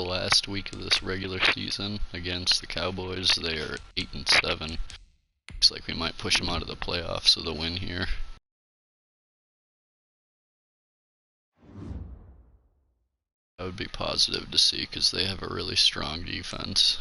last week of this regular season against the Cowboys. They are 8-7. Looks like we might push them out of the playoffs with a win here. That would be positive to see because they have a really strong defense.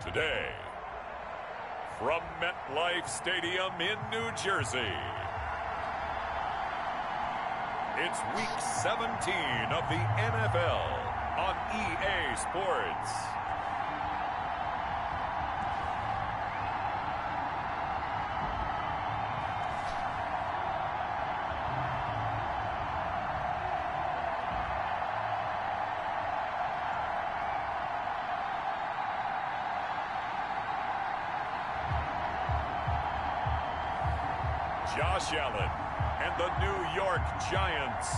Today, from MetLife Stadium in New Jersey, it's Week 17 of the NFL on EA Sports. Josh Allen and the New York Giants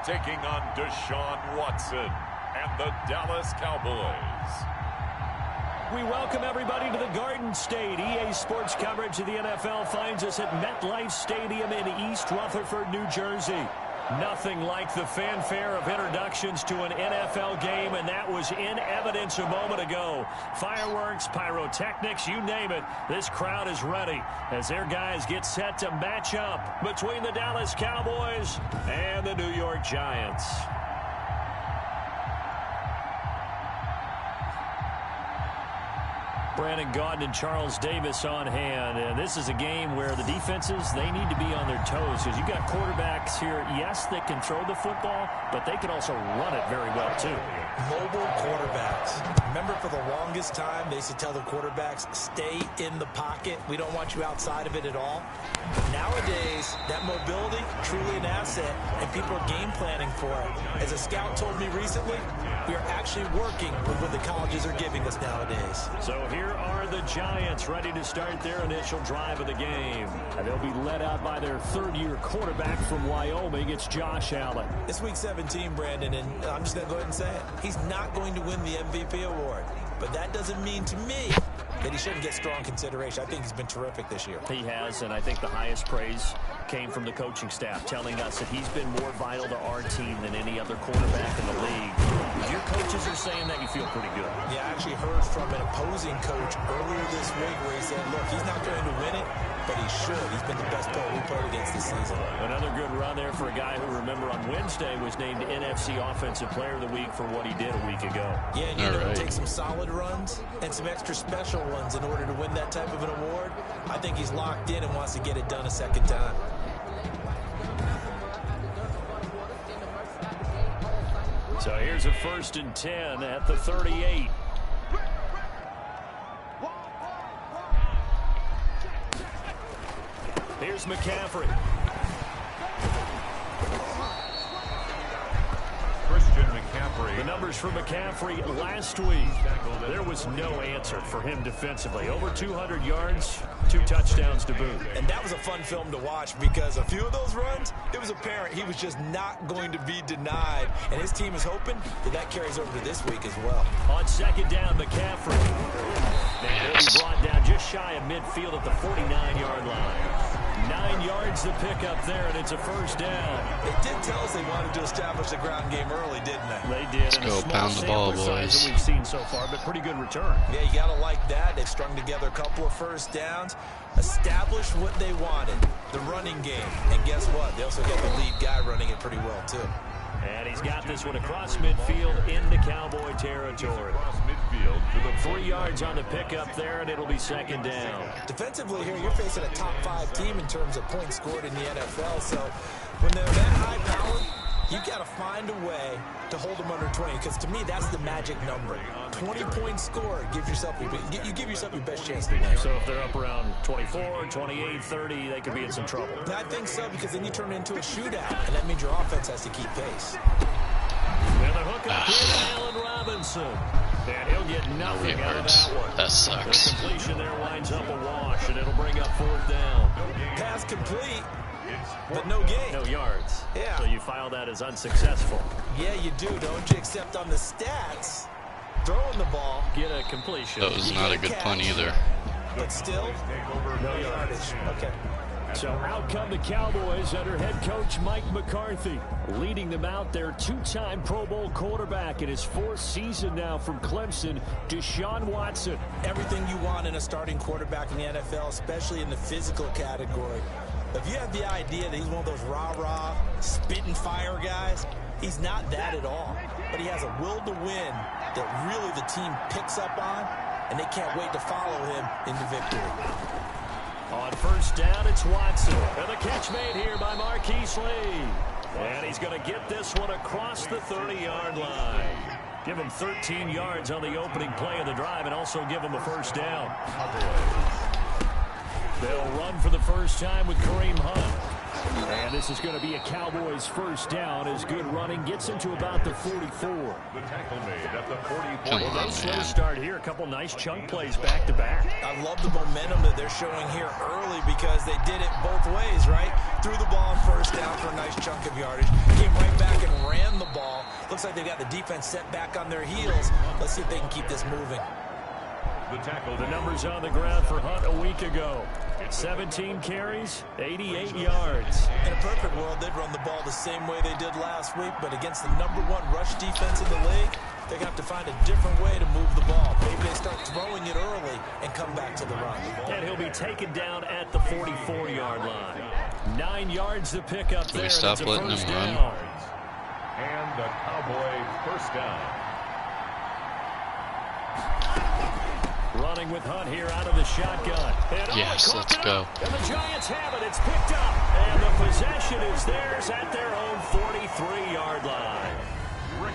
taking on Deshaun Watson and the Dallas Cowboys. We welcome everybody to the Garden State. EA Sports coverage of the NFL finds us at MetLife Stadium in East Rutherford, New Jersey. Nothing like the fanfare of introductions to an NFL game, and that was in evidence a moment ago. Fireworks, pyrotechnics, you name it. This crowd is ready as their guys get set to match up between the Dallas Cowboys and the New York Giants. Brandon Gaudin and Charles Davis on hand. And this is a game where the defenses, they need to be on their toes because you've got quarterbacks here, yes, that can throw the football, but they can also run it very well, too. Mobile quarterbacks. Remember, for the longest time, they used to tell the quarterbacks, stay in the pocket. We don't want you outside of it at all. Nowadays, that mobility, truly an asset, and people are game planning for it. As a scout told me recently, we are actually working with what the colleges are giving us nowadays. So here are the Giants ready to start their initial drive of the game. And they'll be led out by their third-year quarterback from Wyoming. It's Josh Allen. It's Week 17, Brandon, and I'm just going to go ahead and say it. He's not going to win the MVP award. But that doesn't mean to me that he shouldn't get strong consideration. I think he's been terrific this year. He has, and I think the highest praise came from the coaching staff, telling us that he's been more vital to our team than any other quarterback in the league. If your coaches are saying that, you feel pretty good. Yeah, I actually heard from an opposing coach earlier this week where he said, look, he's not going to win it, but he should. He's been the best player we played against this season. Another good run there for a guy who, remember, on Wednesday was named NFC Offensive Player of the Week for what he did a week ago. Yeah, and you know, it takes some solid runs and some extra special ones in order to win that type of an award. I think he's locked in and wants to get it done a second time. So here's a 1st and 10 at the 38. Here's McCaffrey. The numbers for McCaffrey last week. There was no answer for him defensively. Over 200 yards, 2 touchdowns to boot. And that was a fun film to watch because a few of those runs, it was apparent he was just not going to be denied. And his team is hoping that carries over to this week as well. On 2nd down, McCaffrey. He'll be brought down just shy of midfield at the 49-yard line. 9 yards to pick up there, and it's a 1st down. They did tell us they wanted to establish the ground game early, didn't they? They did. Let's go pound the ball, boys. That we've seen so far, but pretty good return. Yeah, you got to like that. They've strung together a couple of 1st downs, established what they wanted, the running game. And guess what? They also got the lead guy running it pretty well, too. And he's got this one across midfield into Cowboy territory. 3 yards on the pickup there, and it'll be 2nd down. Defensively here, you're facing a top 5 team in terms of points scored in the NFL. So when they're that high powered, you've got to find a way to hold them under 20. Because to me, that's the magic number. 20-point score, you give yourself your best chance to win. So if they're up around 24, 28, 30, they could be in some trouble. I think so, because then you turn it into a shootout, and that means your offense has to keep pace. And the hook up here to Allen Robinson. And he'll get nothing out of that one. That sucks. The completion there winds up a wash, and it'll bring up 4th down. Pass complete, but no gain. No yards. Yeah. So you file that as unsuccessful. Yeah, you do, don't you? Except on the stats, throwing the ball. Get a completion. That was not a good punt either. But still, no yardage. Okay. So out come the Cowboys under head coach Mike McCarthy. Leading them out, their 2-time Pro Bowl quarterback in his 4th season now from Clemson, Deshaun Watson. Everything you want in a starting quarterback in the NFL, especially in the physical category. If you have the idea that he's one of those rah-rah, spitting fire guys, he's not that at all. But he has a will to win that really the team picks up on, and they can't wait to follow him into victory. On 1st down, it's Watson. And the catch made here by Marquise Lee. And he's going to get this one across the 30-yard line. Give him 13 yards on the opening play of the drive and also give him a 1st down. They'll run for the first time with Kareem Hunt. And this is going to be a Cowboys 1st down as good running gets him to about the 44. The tackle made at the 44. Come on, No slow man. start here. A couple nice chunk plays back to back. I love the momentum that they're showing here early because they did it both ways, right? Threw the ball on 1st down for a nice chunk of yardage. Came right back and ran the ball. Looks like they've got the defense set back on their heels. Let's see if they can keep this moving. The numbers on the ground for Hunt a week ago. 17 carries, 88 yards. In a perfect world, they'd run the ball the same way they did last week, but against the #1 rush defense in the league, they're going to have to find a different way to move the ball. Maybe they start throwing it early and come back to the run. And he'll be taken down at the 44-yard line. 9 yards to pick up Can we there. stop That's a letting first him run? down. And the Cowboy 1st down. Running with Hunt here out of the shotgun. And Yes, let's go. And the Giants have it. It's picked up. And the possession is theirs at their own 43-yard line.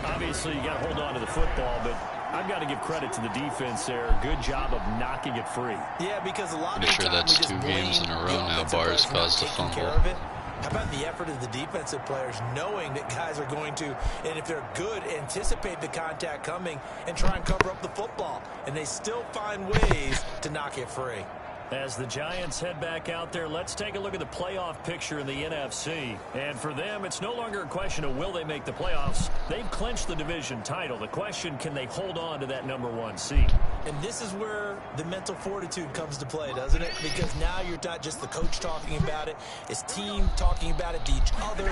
Obviously, you got to hold on to the football, but I've got to give credit to the defense there. Good job of knocking it free. Yeah, because a lot of Pretty the sure time that's we just 2 blame games in a row the now. offensive Barnes players for caused a not taking care fumble. of it. How about the effort of the defensive players knowing that guys are going to, and if they're good, anticipate the contact coming and try and cover up the football. And they still find ways to knock it free. As the Giants head back out there, let's take a look at the playoff picture in the NFC. And for them, it's no longer a question of will they make the playoffs. They've clinched the division title. The question, can they hold on to that #1 seed? And this is where the mental fortitude comes to play, doesn't it? Because now you're not just the coach talking about it. It's team talking about it to each other,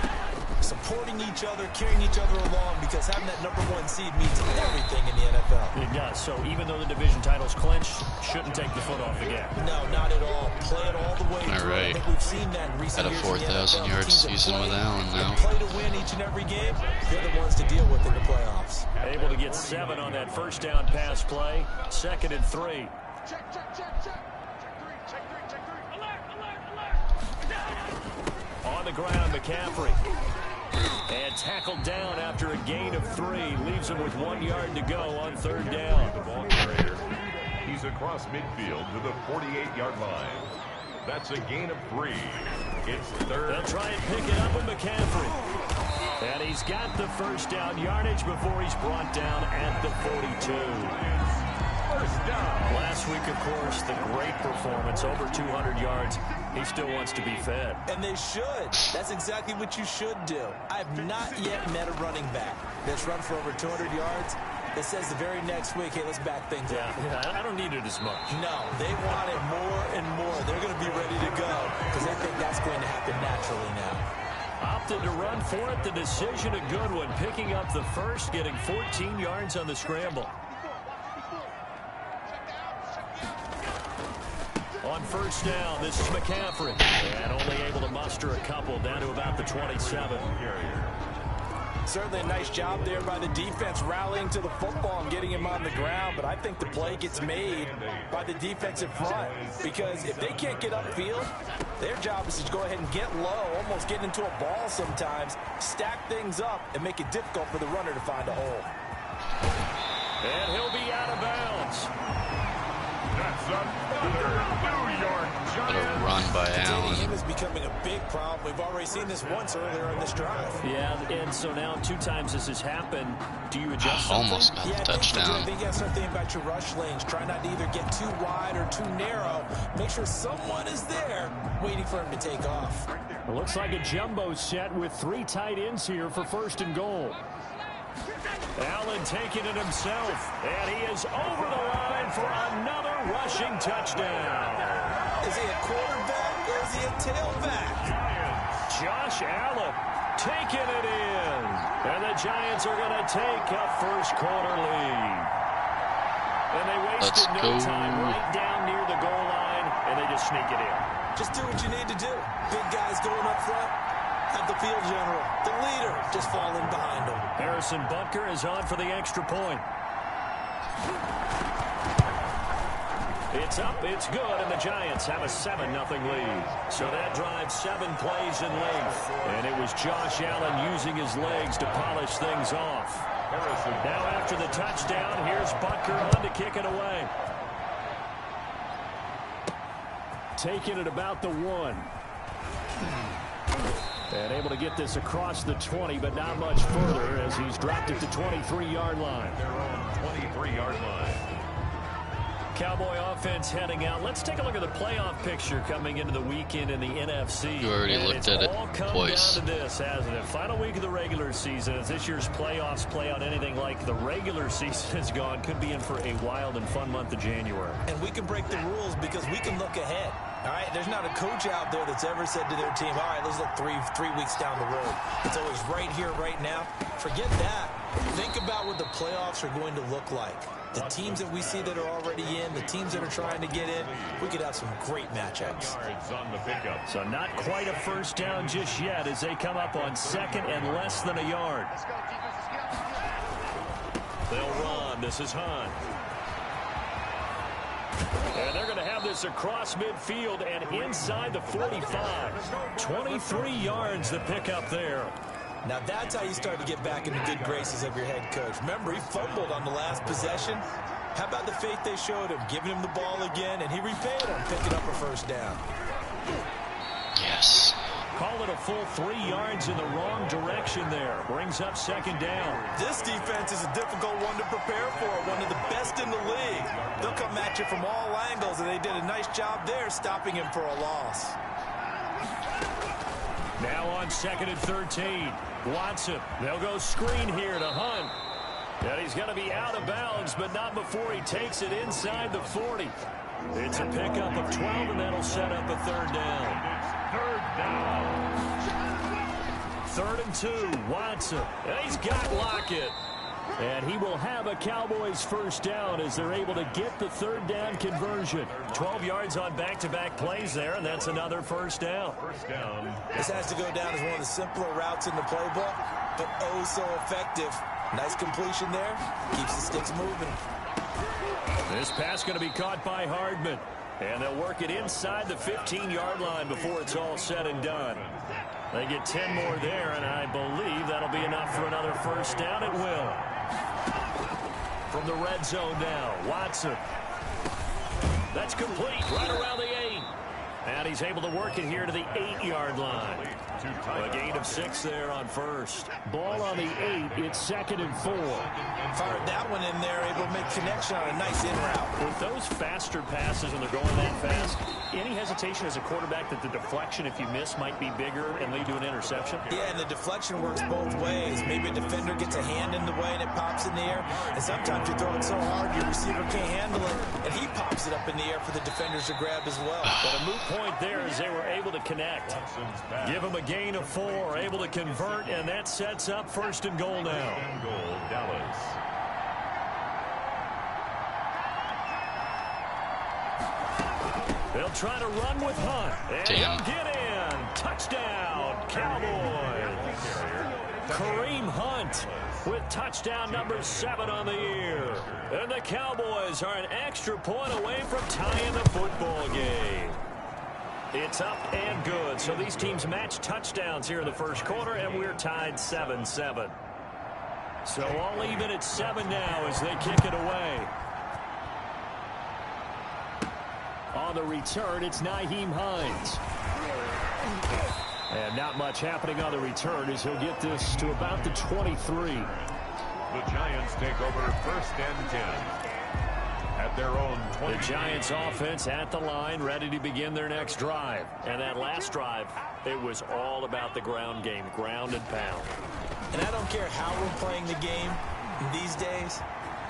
supporting each other, carrying each other along, because having that #1 seed means everything in the NFL. It does. So even though the division title's clinched, shouldn't take the foot off the gas. No, not at all. Play it all the way All through. right. I think we've seen that in recent Had a years in the 4,000 NFL. yard Teams that season play with Allen now. and play to win each and every game. They're the ones to deal with in the playoffs. Able to get 7 on that first down pass play. 2nd and 3. On the ground, McCaffrey. And tackled down after a gain of 3. Leaves him with 1 yard to go on 3rd down. The ball carrier. He's across midfield to the 48-yard line. That's a gain of 3. It's 3rd. They'll try and pick it up with McCaffrey. And he's got the first down yardage before he's brought down at the 42. First down. Last week, of course, the great performance, over 200 yards. He still wants to be fed. And they should. That's exactly what you should do. I have not yet met a running back that's run for over 200 yards that says the very next week, hey, let's back things up. Yeah, I don't need it as much. No, they want it more and more. They're going to be ready to go because they think that's going to happen naturally now. Opted to run for it. The decision a good one. Picking up the first, getting 14 yards on the scramble. On first down, this is McCaffrey. And only able to muster a couple down to about the 27. Certainly a nice job there by the defense rallying to the football and getting him on the ground, but I think the play gets made by the defensive front because if they can't get upfield, their job is to go ahead and get low, almost get into a ball sometimes, stack things up, and make it difficult for the runner to find a hole. And he'll be out of bounds. That's another New York What a Giants. run by Containing Allen. him is becoming a big problem. We've already seen this once earlier in this drive. Yeah, and so now 2 times this has happened. Do you adjust something? Almost got the I touchdown. think you got to start thinking about your rush lanes. Try not to either get too wide or too narrow. Make sure someone is there waiting for him to take off. It looks like a jumbo set with 3 tight ends here for 1st and goal. Allen taking it himself, and he is over the line for another rushing touchdown. Is he a quarterback or is he a tailback? Josh Allen taking it in, and the Giants are going to take a 1st quarter lead. And they wasted no time right down near the goal line, and they just sneak it in. Just do what you need to do. Big guys going up front. Have the field general, the leader, just falling behind him. Harrison Butker is on for the extra point. It's up, it's good, and the Giants have a 7-0 lead. So that drives 7 plays in length. And it was Josh Allen using his legs to polish things off. Now after the touchdown, here's Butker on to kick it away. Taking it about the 1. And able to get this across the 20, but not much further as he's dropped it to 23-yard line. Their own 23-yard line. Cowboy offense heading out. Let's take a look at the playoff picture coming into the weekend in the NFC. You already looked at it twice. Down to this, hasn't it? Final week of the regular season. As this year's playoffs play out anything like the regular season has gone, could be in for a wild and fun month of January. And we can break the rules because we can look ahead. All right, there's not a coach out there that's ever said to their team, all right, let's look three weeks down the road. It's always right here, right now. Forget that. Think about what the playoffs are going to look like. The teams that we see that are already in, the teams that are trying to get in, we could have some great matchups. On the pickup. So not quite a 1st down just yet as they come up on 2nd and less than a yard. They'll run. This is Hunt. And they're going to have this across midfield and inside the 45. 23 yards to pick up there. Now that's how you start to get back in the good graces of your head coach. Remember, he fumbled on the last possession. How about the faith they showed him, giving him the ball again, and he repaid him, picking up a 1st down. Yes. Call it a full 3 yards in the wrong direction there. Brings up 2nd down. This defense is a difficult one to prepare for, one of the best in the league. They'll come at you from all angles, and they did a nice job there stopping him for a loss. Now on 2nd and 13. Watson. They'll go screen here to Hunt. And he's going to be out of bounds, but not before he takes it inside the 40. It's a pickup of 12, and that'll set up a 3rd down. 3rd and 2. Watson. And he's got Lockett. And he will have a Cowboys 1st down as they're able to get the 3rd down conversion. 12 yards on back-to-back plays there, and that's another 1st down. This has to go down as one of the simpler routes in the playbook, but oh so effective. Nice completion there. Keeps the sticks moving. This pass going to be caught by Hardman. And they'll work it inside the 15-yard line before it's all said and done. They get 10 more there, and I believe that'll be enough for another 1st down. It will. From the red zone now, Watson. That's complete right around the 8. And he's able to work it here to the 8-yard line. A gain of 6 there on 1st. Ball on the 8. It's 2nd and 4. Fired that one in there, able to make connection on a nice in route. With those faster passes and they're going that fast, any hesitation as a quarterback that the deflection, if you miss, might be bigger and lead to an interception? Yeah, and the deflection works both ways. Maybe a defender gets a hand in the way and it pops in the air. And sometimes you throw it so hard your receiver can't handle it, and he pops it up in the air for the defenders to grab as well. But a moot point there as they were able to connect. Give them a gain of 4, able to convert, and that sets up 1st and goal now. Dallas. They'll try to run with Hunt. And Damn. he'll get in. Touchdown, Cowboys. Kareem Hunt with touchdown number 7 on the year. And the Cowboys are an extra point away from tying the football game. It's up and good. So these teams match touchdowns here in the 1st quarter, and we're tied 7-7. So all even at 7 now as they kick it away. On the return, it's Nyheim Hines. And not much happening on the return as he'll get this to about the 23. The Giants take over 1st and 10 at their own 20. The Giants offense at the line, ready to begin their next drive. And that last drive, it was all about the ground game, ground and pound. And I don't care how we're playing the game these days,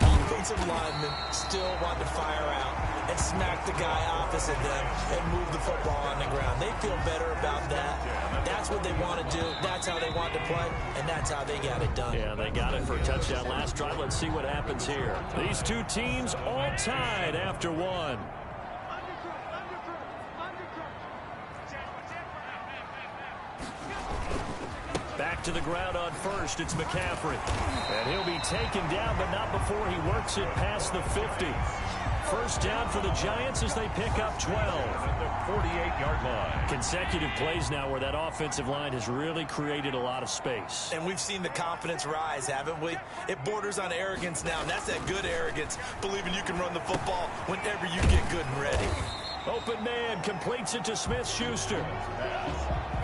offensive linemen still want to fire out and smack the guy opposite them and move the football on the ground. They feel better about that. That's what they want to do. That's how they want to play, and that's how they got it done. Yeah, they got it for a touchdown last drive. Let's see what happens here. These two teams all tied after one. Back to the ground on first. It's McCaffrey. And he'll be taken down, but not before he works it past the 50. First down for the Giants as they pick up 12. At the 48-yard line. Consecutive plays now where that offensive line has really created a lot of space. And we've seen the confidence rise, haven't we? It borders on arrogance now, and that's that good arrogance, believing you can run the football whenever you get good and ready. Open man completes it to Smith-Schuster.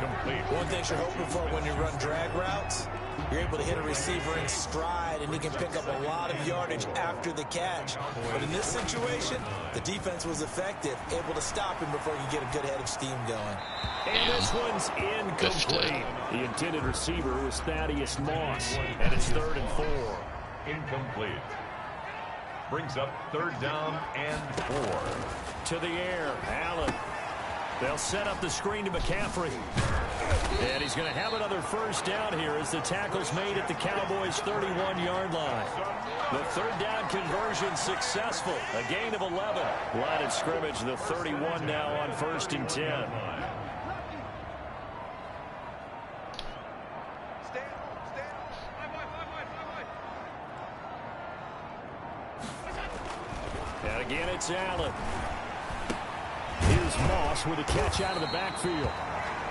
Complete. One thing you're hoping for when you run drag routes, you're able to hit a receiver in stride, and he can pick up a lot of yardage after the catch. But in this situation, the defense was effective, able to stop him before he could get a good head of steam going. And this one's incomplete. The intended receiver was Thaddeus Moss, and it's 3rd and 4. Incomplete. Brings up 3rd down and 4. To the air, Allen. They'll set up the screen to McCaffrey. And he's going to have another first down here as the tackle's made at the Cowboys' 31-yard line. The 3rd down conversion successful. A gain of 11. Line of scrimmage, the 31 now on 1st and 10. And again, it's Allen. Here's Moss with a catch out of the backfield.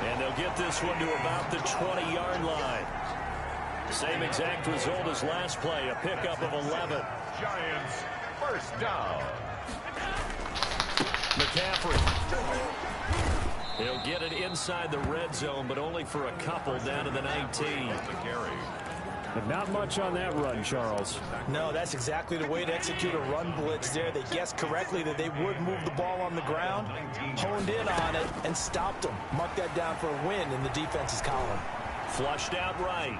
And they'll get this one to about the 20-yard line. Same exact result as last play, a pickup of 11. Giants, first down. McCaffrey. He'll get it inside the red zone, but only for a couple down to the 19. The carry. But not much on that run, Charles. No, that's exactly the way to execute a run blitz there. They guessed correctly that they would move the ball on the ground, honed in on it, and stopped them. Mark that down for a win in the defense's column. Flushed out right.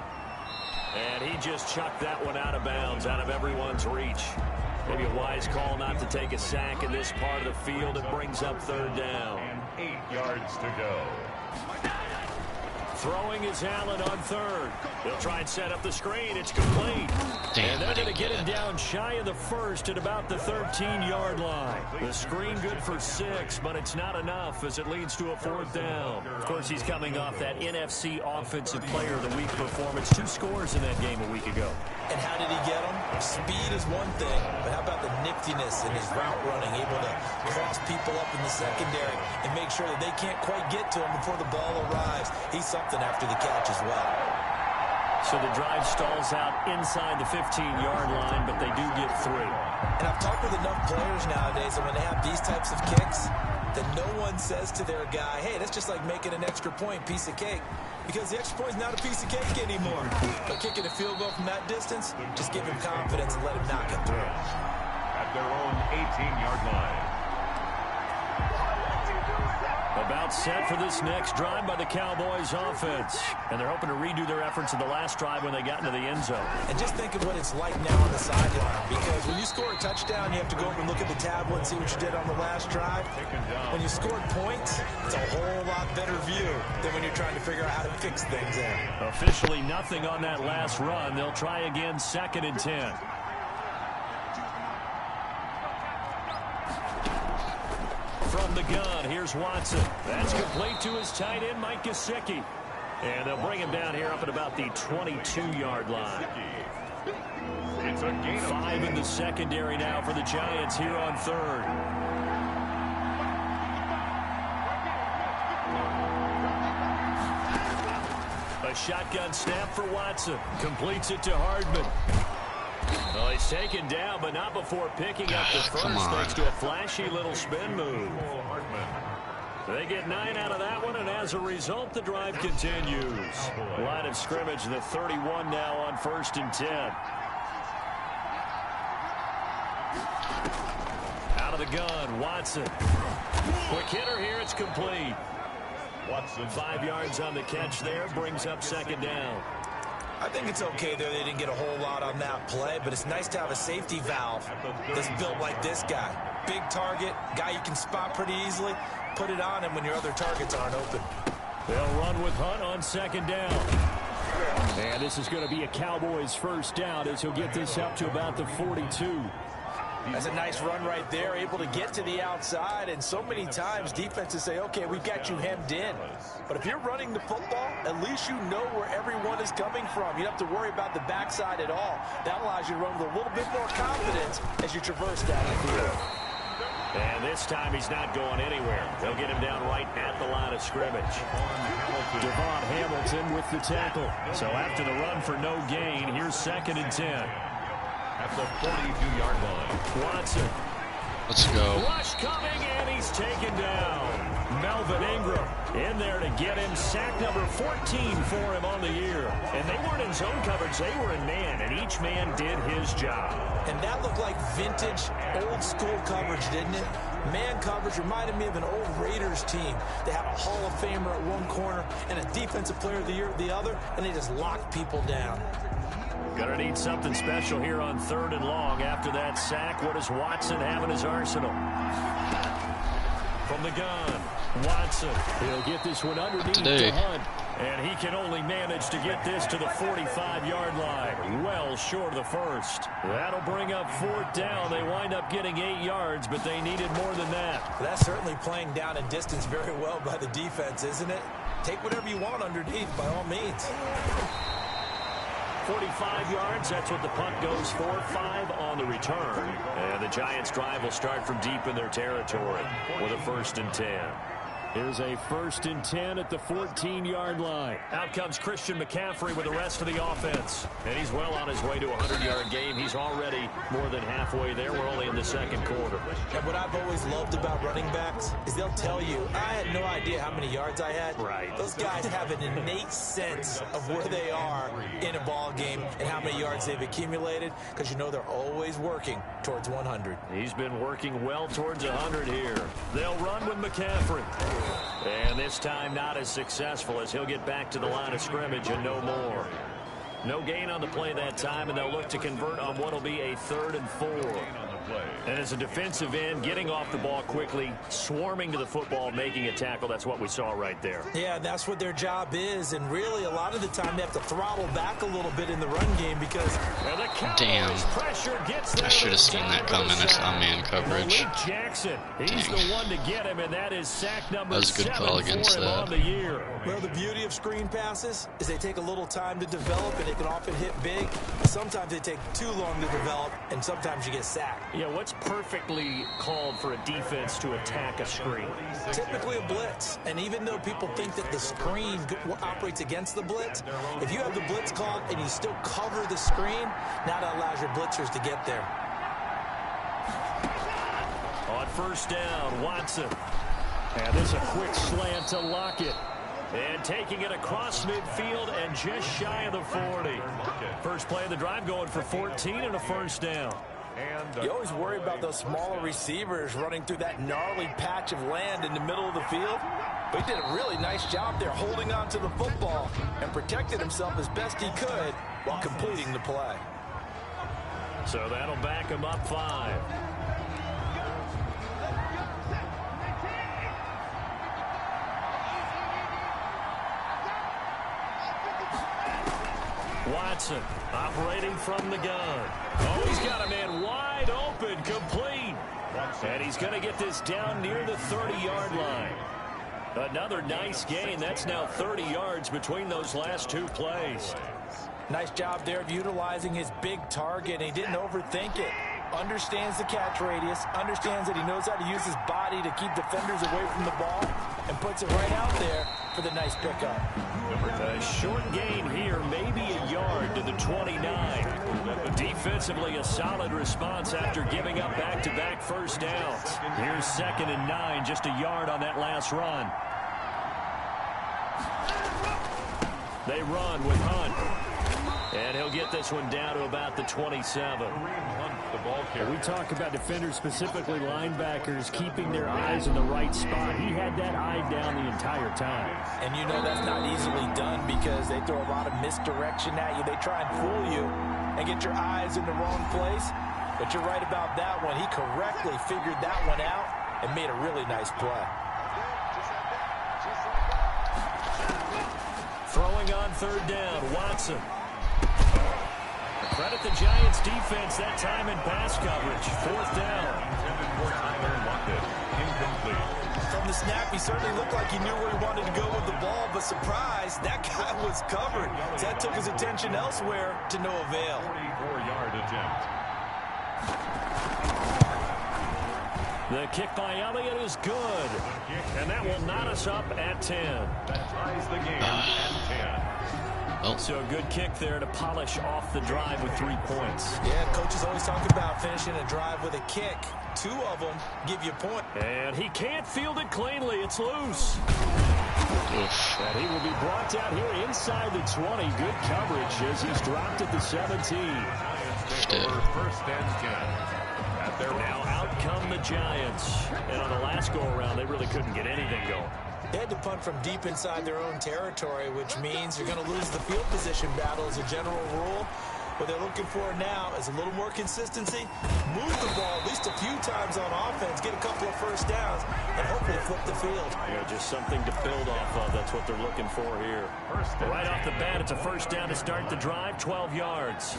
And he just chucked that one out of bounds, out of everyone's reach. Maybe a wise call not to take a sack in this part of the field. It brings up 3rd down. And 8 yards to go. Throwing is Allen on 3rd. They'll try and set up the screen. It's complete. Damn, and they're going to get him down shy of the 1st at about the 13-yard line. The screen good for 6, but it's not enough as it leads to a 4th down. Of course, he's coming off that NFC Offensive Player of the Week performance. 2 scores in that game a week ago. And how did he get them? Speed is one thing, but how about the niftiness in his route running, able to cross people up in the secondary and make sure that they can't quite get to him before the ball arrives. He's something after the catch as well. So the drive stalls out inside the 15-yard line, but they do get 3. And I've talked with enough players nowadays that when they have these types of kicks, that no one says to their guy, hey, that's just like making an extra point, piece of cake. Because the extra point is not a piece of cake anymore. But kicking a field goal from that distance, just give him confidence and let him knock it through. At their own 18-yard line. About set for this next drive by the Cowboys offense. And they're hoping to redo their efforts in the last drive when they got into the end zone. And just think of what it's like now on the sideline. Because when you score a touchdown, you have to go over and look at the tablet and see what you did on the last drive. When you scored points, it's a whole lot better view than when you're trying to figure out how to fix things in. Officially nothing on that last run. They'll try again 2nd and 10. From the gun, here's Watson. That's complete to his tight end, Mike Gesicki. And they'll bring him down here up at about the 22-yard line. It's a gain of 5 in the secondary now for the Giants here on 3rd. A shotgun snap for Watson. Completes it to Hardman. Well, he's taken down, but not before picking up the first thanks to a flashy little spin move. They get 9 out of that one, and as a result, the drive continues. Line of scrimmage, the 31 now on 1st and 10. Out of the gun, Watson. Quick hitter here, it's complete. Watson 5 yards on the catch there, brings up 2nd down. I think it's okay there. They didn't get a whole lot on that play, but it's nice to have a safety valve that's built like this guy. Big target, guy you can spot pretty easily. Put it on him when your other targets aren't open. They'll run with Hunt on 2nd down. And this is going to be a Cowboys first down as he'll get this up to about the 42. That's a nice run right there, able to get to the outside, and so many times defenses say, okay, we've got you hemmed in. But if you're running the football, at least you know where everyone is coming from. You don't have to worry about the backside at all. That allows you to run with a little bit more confidence as you traverse down the field. And this time he's not going anywhere. They'll get him down right at the line of scrimmage. Devon Hamilton with the tackle. So after the run for no gain, here's 2nd and 10. At the 42-yard line. Watson. Let's go. Rush coming, and he's taken down. Melvin Ingram in there to get him. Sack number 14 for him on the year. And they weren't in zone coverage. They were in man, and each man did his job. And that looked like vintage, old-school coverage, didn't it? Man coverage reminded me of an old Raiders team. They had a Hall of Famer at one corner and a Defensive Player of the Year at the other, and they just locked people down. Gonna need something special here on 3rd and long. After that sack, what does Watson have in his arsenal? From the gun, Watson. He'll get this one underneath to Hunt. And he can only manage to get this to the 45-yard line. Well short of the first. That'll bring up 4th down. They wind up getting 8 yards, but they needed more than that. That's certainly playing down and distance very well by the defense, isn't it? Take whatever you want underneath, by all means. 45 yards, that's what the punt goes for. 5 on the return. And the Giants' drive will start from deep in their territory with a 1st and 10. Here's a 1st and 10 at the 14-yard line. Out comes Christian McCaffrey with the rest of the offense. And he's well on his way to a 100-yard game. He's already more than halfway there. We're only in the 2nd quarter. And what I've always loved about running backs is they'll tell you, I had no idea how many yards I had. Right. Those guys have an innate sense of where they are in a ball game and how many yards they've accumulated, because you know they're always working towards 100. He's been working well towards 100 here. They'll run with McCaffrey. And this time not as successful, as he'll get back to the line of scrimmage and no more. No gain on the play that time, and they'll look to convert on what will be a 3rd and 4. And as a defensive end, getting off the ball quickly, swarming to the football, making a tackle, that's what we saw right there. Yeah, that's what their job is, and really a lot of the time they have to throttle back a little bit in the run game because... Damn. I should have seen that coming. I saw man coverage. Jackson, he's the one to get him, and that is sack number 7 that was a good call against that. on the year. Well, the beauty of screen passes is they take a little time to develop, and they can often hit big. Sometimes they take too long to develop, and sometimes you get sacked. Yeah, what's perfectly called for a defense to attack a screen? Typically a blitz, and even though people think that the screen operates against the blitz, if you have the blitz called and you still cover the screen, now that allows your blitzers to get there. On 1st down, Watson. And this a quick slant to Lockett. And taking it across midfield and just shy of the 40. First play of the drive going for 14 and a 1st down. You always worry about those smaller receivers running through that gnarly patch of land in the middle of the field. But he did a really nice job there holding on to the football and protected himself as best he could while completing the play. So that'll back him up 5. Watson operating from the gun. Oh, he's got a man wide open, complete. And he's going to get this down near the 30-yard line. Another nice gain. That's now 30 yards between those last 2 plays. Nice job there of utilizing his big target. He didn't overthink it. Understands the catch radius. Understands that he knows how to use his body to keep defenders away from the ball. And puts it right out there for the nice pickup. A short gain here, maybe a yard to the 29. Defensively, a solid response after giving up back-to-back first downs. Here's 2nd and 9, just a yard on that last run. They run with Hunt. And he'll get this one down to about the 27. We talk about defenders, specifically linebackers, keeping their eyes in the right spot. He had that eye down the entire time. And you know that's not easily done because they throw a lot of misdirection at you. They try and fool you and get your eyes in the wrong place. But you're right about that one. He correctly figured that one out and made a really nice play. Throwing on 3rd down, Watson. Credit the Giants defense that time in pass coverage. 4th down. From the snap, he certainly looked like he knew where he wanted to go with the ball, but surprise, that guy was covered. So that took his attention elsewhere to no avail. 44-yard attempt. The kick by Elliott is good. And that will knot us up at 10. That ties the game at 10. Oh. So a good kick there to polish off the drive with 3 points. Yeah, coaches always talk about finishing a drive with a kick. 2 of them give you a point. And he can't field it cleanly. It's loose. Oof. And he will be brought down here inside the 20. Good coverage as he's dropped at the 17. First and 10. Now out come the Giants. And on the last go-around, they really couldn't get anything going. They had to punt from deep inside their own territory, which means you're going to lose the field position battle as a general rule. What they're looking for now is a little more consistency, move the ball at least a few times on offense, get a couple of first downs, and hopefully flip the field. Yeah, just something to build off of. That's what they're looking for here. Right off the bat, it's a first down to start the drive, 12 yards.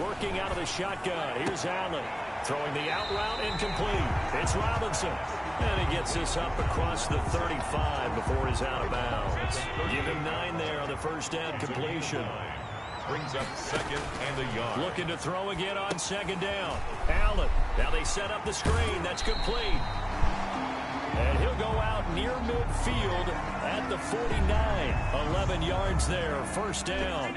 Working out of the shotgun. Here's Allen. Throwing the out route incomplete. It's Robinson. And he gets this up across the 35 before he's out of bounds. Give him 9 there on the first down completion. Brings up 2nd and a yard. Looking to throw again on 2nd down. Allen. Now they set up the screen. That's complete. And he'll go out near midfield at the 49. 11 yards there. First down.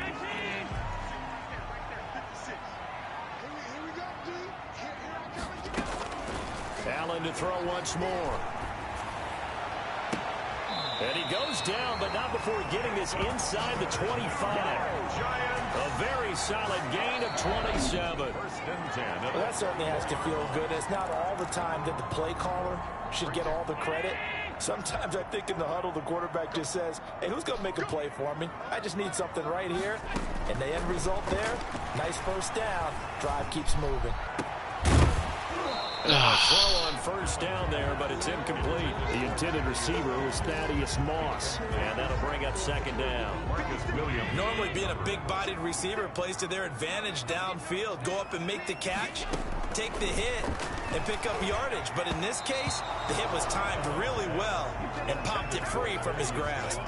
Allen to throw once more. And he goes down, but not before getting this inside the 25. A very solid gain of 27. Well, that certainly has to feel good. It's not all the time that the play caller should get all the credit. Sometimes I think in the huddle, the quarterback just says, hey, who's going to make a play for me? I just need something right here. And the end result there, nice first down. Drive keeps moving. Throw on first down there, but it's incomplete. The intended receiver was Thaddeus Moss. And that'll bring up 2nd down. Normally being a big-bodied receiver plays to their advantage downfield. Go up and make the catch, take the hit, and pick up yardage. But in this case, the hit was timed really well and popped it free from his grasp.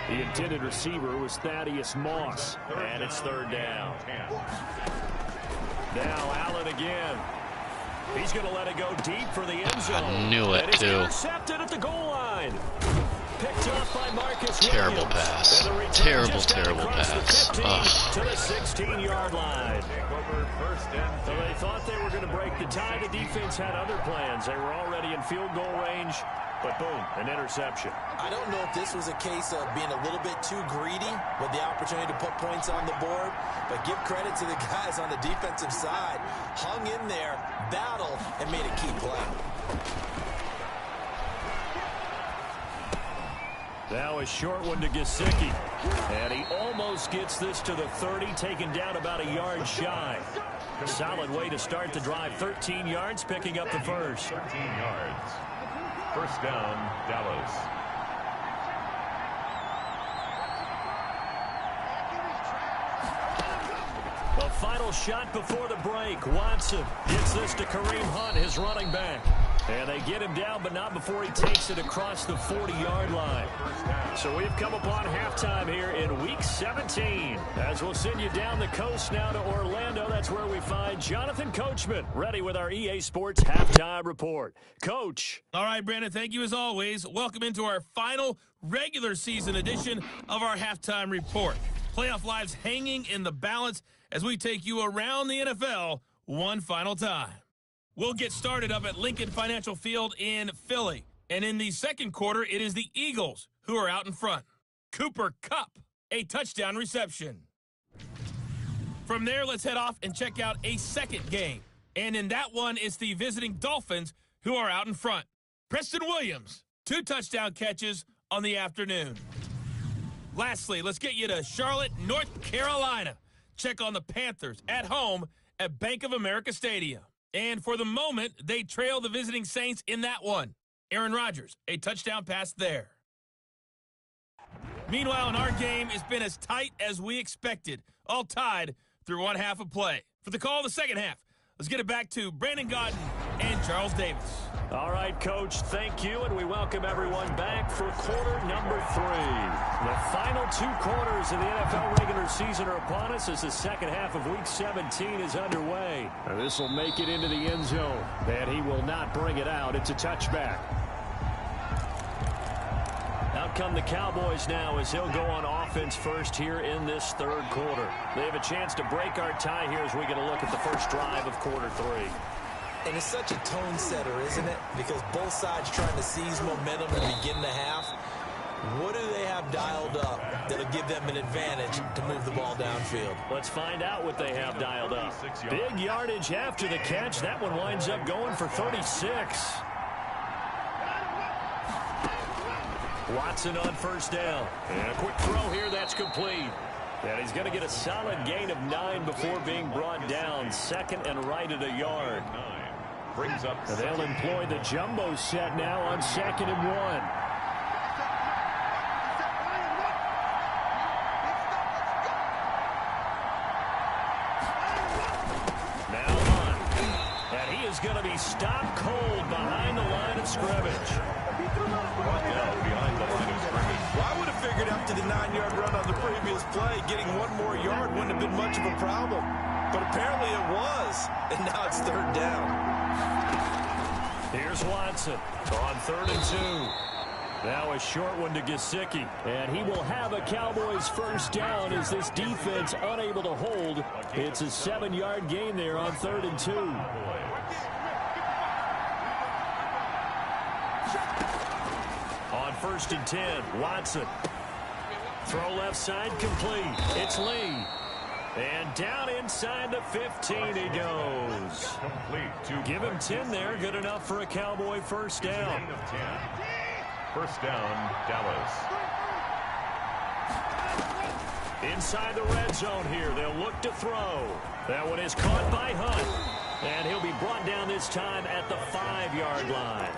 The intended receiver was Thaddeus Moss. And it's 3rd down. Now Allen again. He's going to let it go deep for the end zone. I knew it, and too. Intercepted at the goal line. Picked off by Marcus Terrible Williams. pass. And the return Terrible, just got terrible across pass. the 15 to the 16-yard line. First and So they thought they were going to break the tie. The defense had other plans. They were already in field goal range. But boom, an interception. I don't know if this was a case of being a little bit too greedy with the opportunity to put points on the board, but give credit to the guys on the defensive side. Hung in there, battled, and made a key play. Now a short one to Gesicki. And he almost gets this to the 30, taken down about a yard shy. Solid way to start the drive. 13 yards, picking up the first. 13 yards. First down, Dallas. The final shot before the break. Watson gets this to Kareem Hunt, his running back. And they get him down, but not before he takes it across the 40-yard line. So we've come upon halftime here in Week 17. As we'll send you down the coast now to Orlando, that's where we find Jonathan Coachman, ready with our EA Sports Halftime Report. Coach. All right, Brandon, thank you as always. Welcome into our final regular season edition of our Halftime Report. Playoff lives hanging in the balance as we take you around the NFL one final time. We'll get started up at Lincoln Financial Field in Philly. And in the second quarter, it is the Eagles who are out in front. Cooper Kupp, a touchdown reception. From there, let's head off and check out a second game. And in that one, it's the visiting Dolphins who are out in front. Preston Williams, 2 touchdown catches on the afternoon. Lastly, let's get you to Charlotte, North Carolina. Check on the Panthers at home at Bank of America Stadium. And for the moment, they trail the visiting Saints in that one. Aaron Rodgers, a touchdown pass there. Meanwhile, in our game, it's been as tight as we expected, all tied through one half of play. For the call of the second half, let's get it back to Brandon Gaudin and Charles Davis. All right, Coach, thank you, and we welcome everyone back for quarter number 3. The final 2 quarters of the NFL regular season are upon us as the second half of Week 17 is underway. This will make it into the end zone, and he will not bring it out. It's a touchback. Out come the Cowboys now as he'll go on offense first here in this third quarter. They have a chance to break our tie here as we get a look at the first drive of quarter 3. And it's such a tone setter, isn't it? Because both sides trying to seize momentum and begin the half. What do they have dialed up that'll give them an advantage to move the ball downfield? Let's find out what they have dialed up. Big yardage after the catch. That one winds up going for 36. Watson on first down. And a quick throw here. That's complete. And he's going to get a solid gain of 9 before being brought down. Second and right at a yard. Brings up. And they'll employ the jumbo set now on 2nd and 1. Going to be stopped cold behind the line of scrimmage. Well, I would have figured after the 9-yard run on the previous play, getting 1 more yard wouldn't have been much of a problem. But apparently it was, and now it's 3rd down. Here's Watson on 3rd and 2. Now a short one to Gesicki. And he will have a Cowboys first down as this defense unable to hold. It's a 7-yard gain there on 3rd and 2. On 1st and 10, Watson. Throw left side complete. It's Lee. And down inside the 15 he goes. Give him 10 there. Good enough for a Cowboy first down. First down, Dallas. Inside the red zone here. They'll look to throw. That one is caught by Hunt. And he'll be brought down this time at the 5-yard line.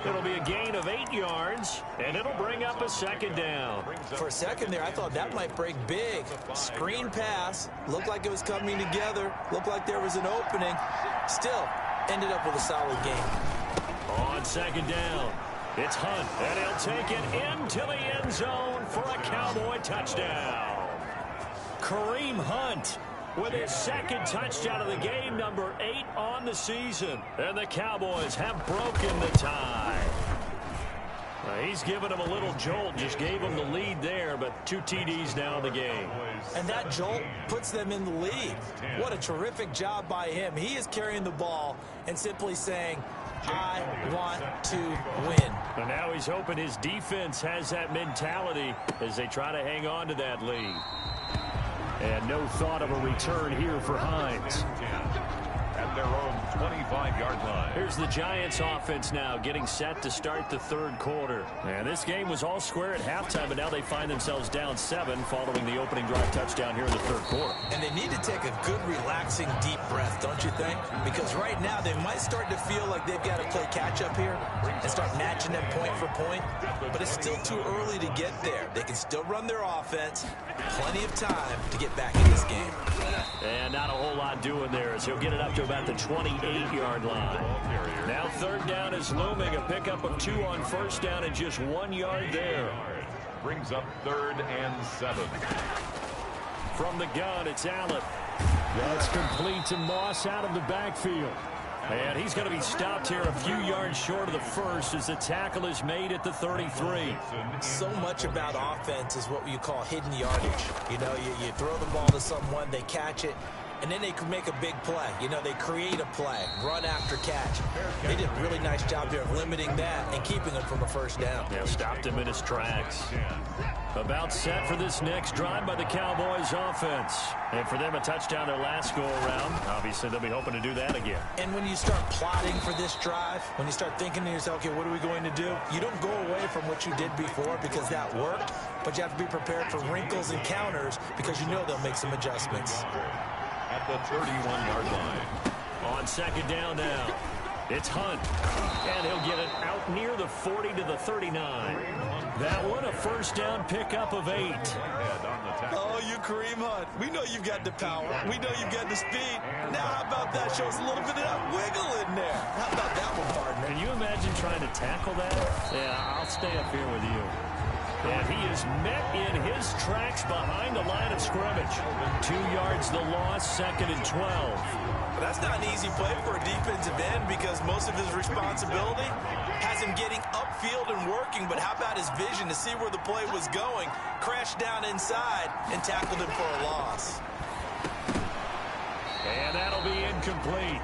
It'll be a gain of 8 yards, and it'll bring up a 2nd down. For a second there, I thought that might break big. Screen pass. Looked like it was coming together. Looked like there was an opening. Still, ended up with a solid game. On 2nd down, it's Hunt, and he'll take it into the end zone for a Cowboy touchdown. Kareem Hunt with his 2nd touchdown of the game, number 8 on the season. And the Cowboys have broken the tie. He's given him a little jolt, just gave him the lead there, but 2 TDs now in the game. And that jolt puts them in the lead. What a terrific job by him. He is carrying the ball and simply saying, I want to win. And now he's hoping his defense has that mentality as they try to hang on to that lead. And no thought of a return here for Hines. At their own 25-yard line. Here's the Giants offense now getting set to start the 3rd quarter. And this game was all square at halftime, but now they find themselves down 7 following the opening drive touchdown here in the 3rd quarter. And they need to take a good, relaxing, deep breath, don't you think? Because right now they might start to feel like they've got to play catch-up here and start matching them point for point. But it's still too early to get there. They can still run their offense. Plenty of time to get back in this game. And not a whole lot doing there as he'll get it up to about about the 28-yard line. Now third down is looming. A pickup of 2 on first down and just 1 yard there. Brings up 3rd and 7. From the gun, it's Allen. That's complete to Moss out of the backfield. And he's going to be stopped here a few yards short of the first as the tackle is made at the 33. So much about offense is what you call hidden yardage. You know, you throw the ball to someone, they catch it, and then they can make a big play. You know, they create a play, run after catch. They did a really nice job there of limiting that and keeping him from a first down. Yeah, stopped him in his tracks. About set for this next drive by the Cowboys offense. And for them, a touchdown their last go-around. Obviously, they'll be hoping to do that again. And when you start plotting for this drive, when you start thinking to yourself, okay, what are we going to do? You don't go away from what you did before because that worked, but you have to be prepared for wrinkles and counters because you know they'll make some adjustments. At the 31-yard line. On second down now, it's Hunt. And he'll get it out near the 40 to the 39. That one, a first down pickup of 8. Oh, you Kareem Hunt. We know you've got the power. We know you've got the speed. Now, how about that? Show us a little bit of that wiggle in there. How about that one, partner? Can you imagine trying to tackle that? Yeah, I'll stay up here with you. And he is met in his tracks behind the line of scrimmage. 2 yards the loss, 2nd and 12. That's not an easy play for a defensive end because most of his responsibility has him getting upfield and working, but how about his vision to see where the play was going, crashed down inside, and tackled him for a loss. And that'll be incomplete.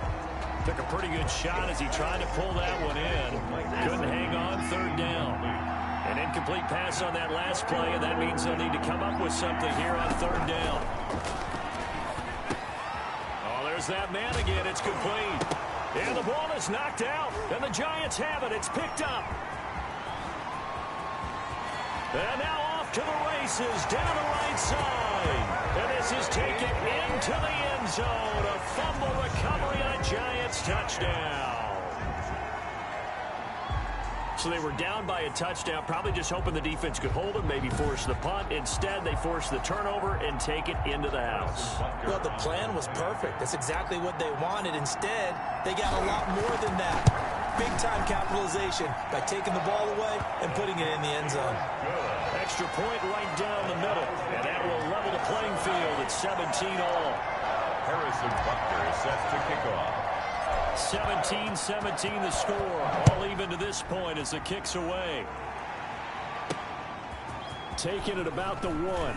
Took a pretty good shot as he tried to pull that one in. Couldn't hang on, third down. An incomplete pass on that last play, and that means they'll need to come up with something here on third down. Oh, there's that man again. It's complete. And the ball is knocked out, and the Giants have it. It's picked up. And now off to the races, down the right side. And this is taken into the end zone. A fumble recovery and a Giants touchdown. So they were down by a touchdown, probably just hoping the defense could hold them, maybe force the punt. Instead, they forced the turnover and take it into the house. Well, the plan was perfect. That's exactly what they wanted. Instead, they got a lot more than that. Big-time capitalization by taking the ball away and putting it in the end zone. Extra point right down the middle, and that will level the playing field at 17 all. Harrison Butker is set to kick off. 17-17 the score. All even to this point as the kick's away. Taking it about the 1.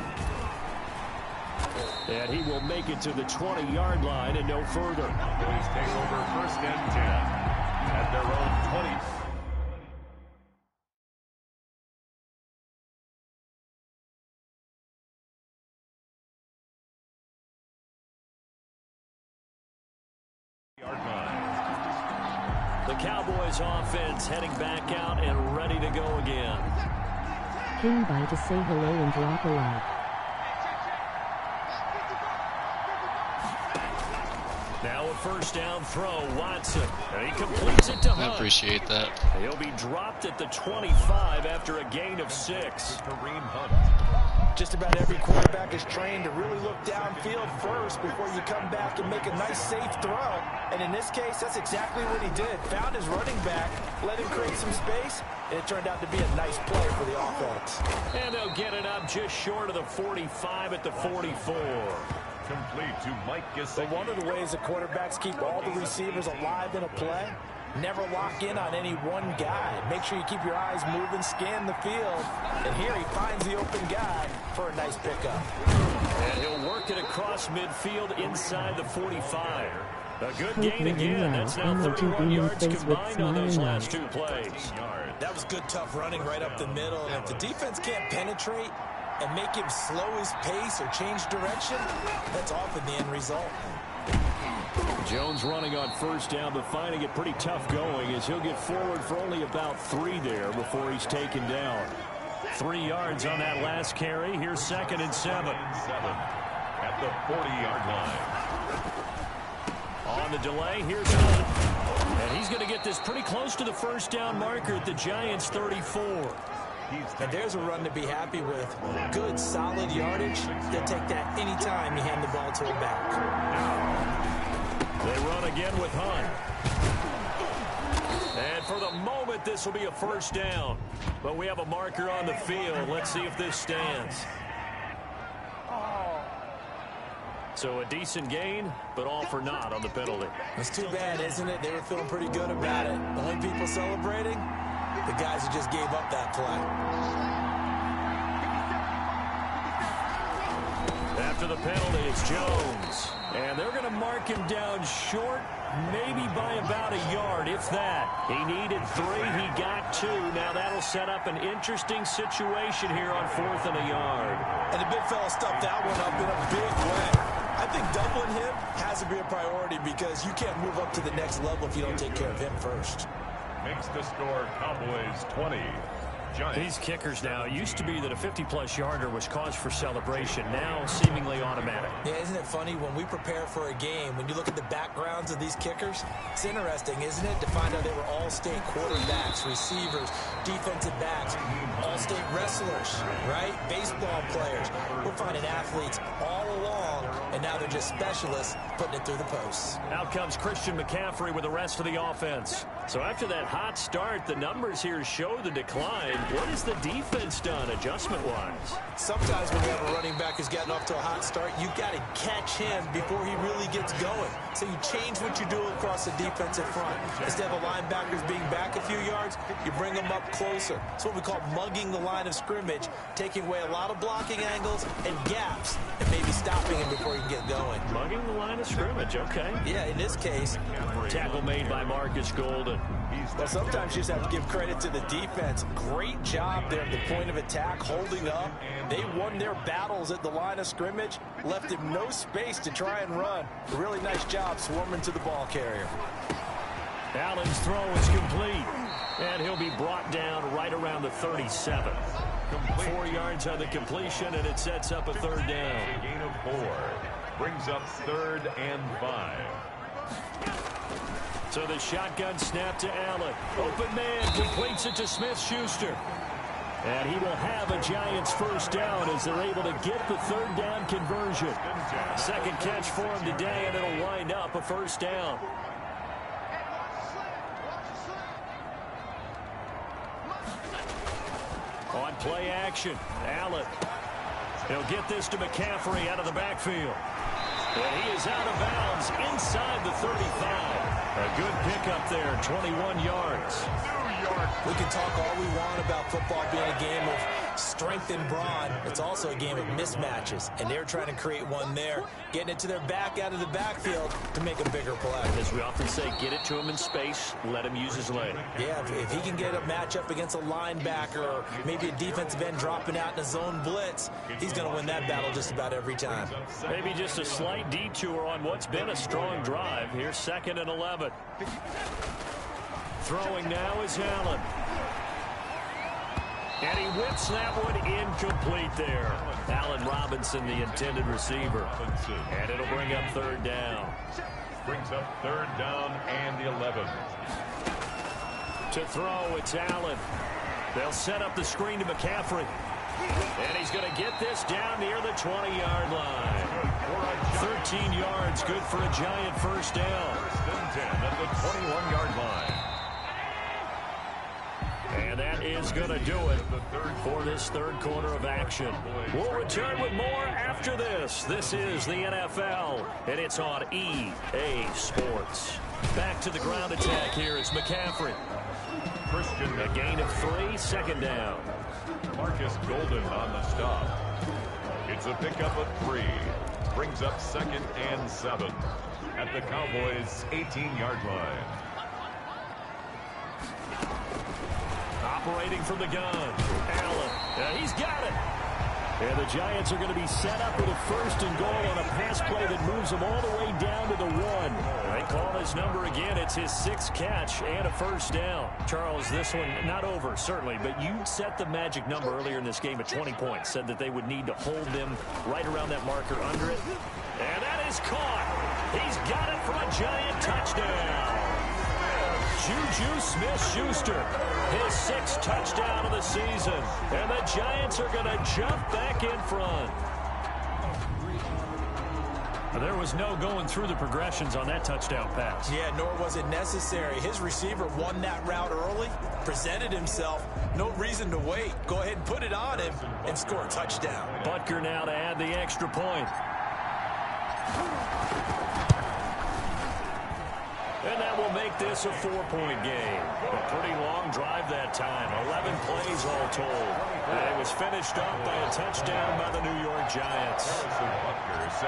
And he will make it to the 20-yard line and no further. Boys take over 1st and 10 at their own 20. The Cowboys offense heading back out and ready to go again. Ping by to say hello and drop a like. Now a first down throw, Watson. And he completes it to Hunt. I appreciate that. He'll be dropped at the 25 after a gain of 6. Kareem Hunt. Just about every quarterback is trained to really look downfield first before you come back and make a nice, safe throw. And in this case, that's exactly what he did. Found his running back, let him create some space, and it turned out to be a nice play for the offense. And they'll get it up just short of the 45 at the 44. Complete to Mike So Gesicki. one of the ways the quarterbacks keep all the receivers alive in a play, never lock in on any one guy. Make sure you keep your eyes moving, scan the field. And here he finds the open guy for a nice pickup. And he'll work it across midfield inside the 45. A good gain again. That's now 31 yards combined on those last 2 plays. That was good, tough running right up the middle. And if the defense can't penetrate and make him slow his pace or change direction, that's often the end result. Jones running on first down, but finding it pretty tough going as he'll get forward for only about 3 there before he's taken down. 3 yards on that last carry. Here's 2nd and 7. At the 40-yard line. On the delay, here's Hunt. And he's going to get this pretty close to the first down marker at the Giants' 34. And there's a run to be happy with. Good, solid yardage. They'll take that anytime you hand the ball to a back. They run again with Hunt. And for the moment, this will be a first down. But we have a marker on the field. Let's see if this stands. So a decent gain, but all for naught on the penalty. It's too bad, isn't it? They were feeling pretty good about it. The only people celebrating, the guys who just gave up that play. After the penalty, it's Jones. And they're going to mark him down short, maybe by about a yard, if that. He needed 3, he got 2. Now that'll set up an interesting situation here on 4th and a yard. And the big fella stuffed that one up in a big way. I think doubling him has to be a priority because you can't move up to the next level if you don't take care of him first. Makes the score Cowboys 20. These kickers now, it used to be that a 50-plus yarder was cause for celebration, now seemingly automatic. Yeah, isn't it funny when we prepare for a game, when you look at the backgrounds of these kickers, it's interesting, isn't it, to find out they were all-state quarterbacks, receivers, defensive backs, all-state wrestlers, right? Baseball players. We're finding athletes all along, and now they're just specialists putting it through the posts. Out comes Christian McCaffrey with the rest of the offense. So after that hot start, the numbers here show the decline. What has the defense done adjustment-wise? Sometimes when you have a running back who's gotten off to a hot start, you've got to catch him before he really gets going. So you change what you do across the defensive front. Instead of the linebackers being back a few yards, you bring them up closer. It's what we call mugging the line of scrimmage, taking away a lot of blocking angles and gaps, and maybe stopping him before he can get going. Mugging the line of scrimmage, okay. Yeah, in this case. Tackle made by Marcus Golden. Well, sometimes you just have to give credit to the defense. Great job there at the point of attack, holding up. They won their battles at the line of scrimmage, left him no space to try and run. A really nice job swarming to the ball carrier. Allen's throw is complete, and he'll be brought down right around the 37. 4 yards on the completion, and it sets up a 3rd down. A gain of 4. Brings up 3rd and 5. So the shotgun snap to Allen. Open man completes it to Smith-Schuster. And he will have a Giants first down as they're able to get the 3rd down conversion. Second catch for him today, and it'll wind up a first down. On play action, Allen. He'll get this to McCaffrey out of the backfield. And he is out of bounds inside the 35. A good pickup there, 21 yards. We can talk all we want about football being a game of strength and brawn. It's also a game of mismatches, and they're trying to create one there, getting it to their back out of the backfield to make a bigger play. As we often say, get it to him in space, let him use his leg. Yeah, if he can get a matchup against a linebacker or maybe a defensive end dropping out in a zone blitz, he's going to win that battle just about every time. Maybe just a slight detour on what's been a strong drive. Here's 2nd and 11. Throwing now is Allen. And he whips that one incomplete there. Allen Robinson, the intended receiver. And it'll bring up 3rd down. Brings up 3rd down and 11. To throw, it's Allen. They'll set up the screen to McCaffrey. And he's going to get this down near the 20-yard line. 13 yards, good for a Giant first down. 1st and 10 at the 21-yard line. And that is going to do it for this 3rd quarter of action. We'll return with more after this. This is the NFL, and it's on EA Sports. Back to the ground attack here. It's McCaffrey. Christian, A gain of 3, 2nd down. Marcus Golden on the stop. It's a pickup of 3. Brings up 2nd and 7 at the Cowboys' 18-yard line. Operating from the gun, Allen. He's got it. And the Giants are going to be set up with a 1st and goal on a pass play that moves them all the way down to the 1. They call his number again. It's his 6th catch and a first down. Charles, this one not over, certainly, but you set the magic number earlier in this game at 20 points. Said that they would need to hold them right around that marker under it. And that is caught. He's got it for a Giant touchdown. Juju Smith-Schuster, his 6th touchdown of the season. And the Giants are going to jump back in front. There was no going through the progressions on that touchdown pass. Yeah, nor was it necessary. His receiver won that route early, presented himself. No reason to wait. Go ahead and put it on him and score a touchdown. Butker now to add the extra point. And that will make this a 4-point game. A pretty long drive that time. 11 plays all told. And it was finished up by a touchdown by the New York Giants.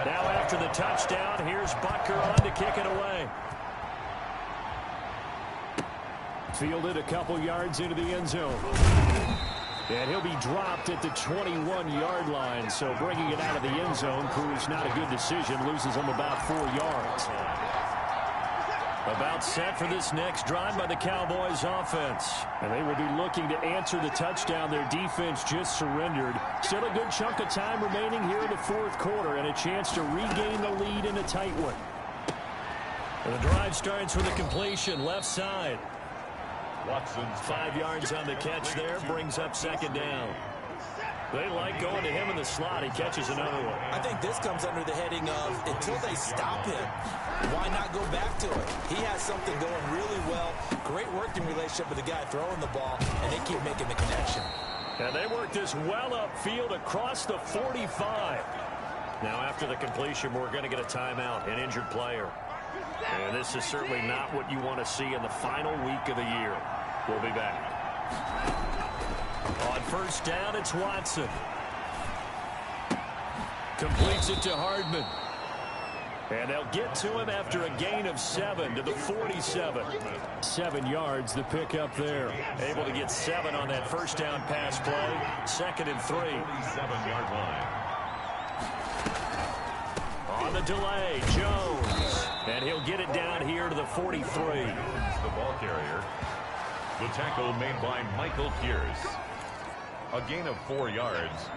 Now after the touchdown, here's Butker on to kick it away. Fielded a couple yards into the end zone. And he'll be dropped at the 21-yard line. So bringing it out of the end zone proves not a good decision. Loses him about 4 yards. About set for this next drive by the Cowboys offense. And they will be looking to answer the touchdown their defense just surrendered. Still a good chunk of time remaining here in the fourth quarter and a chance to regain the lead in a tight one. And the drive starts with a completion left side. Watson's 5 yards on the catch there, brings up second down. They like going to him in the slot. He catches another one. I think this comes under the heading of until they stop him, why not go back to it? He has something going really well. Great working relationship with the guy throwing the ball, and they keep making the connection. And they work this well upfield across the 45. Now after the completion, we're going to get a timeout, an injured player. And this is certainly not what you want to see in the final week of the year. We'll be back. On first down, it's Watson. Completes it to Hardman. And they'll get to him after a gain of 7 to the 47. 7 yards, the pickup there. Able to get 7 on that first down pass play. 2nd and 3. 47-yard line. On the delay, Jones. And he'll get it down here to the 43. The ball carrier. The tackle made by Michael Pierce. A gain of 4 yards.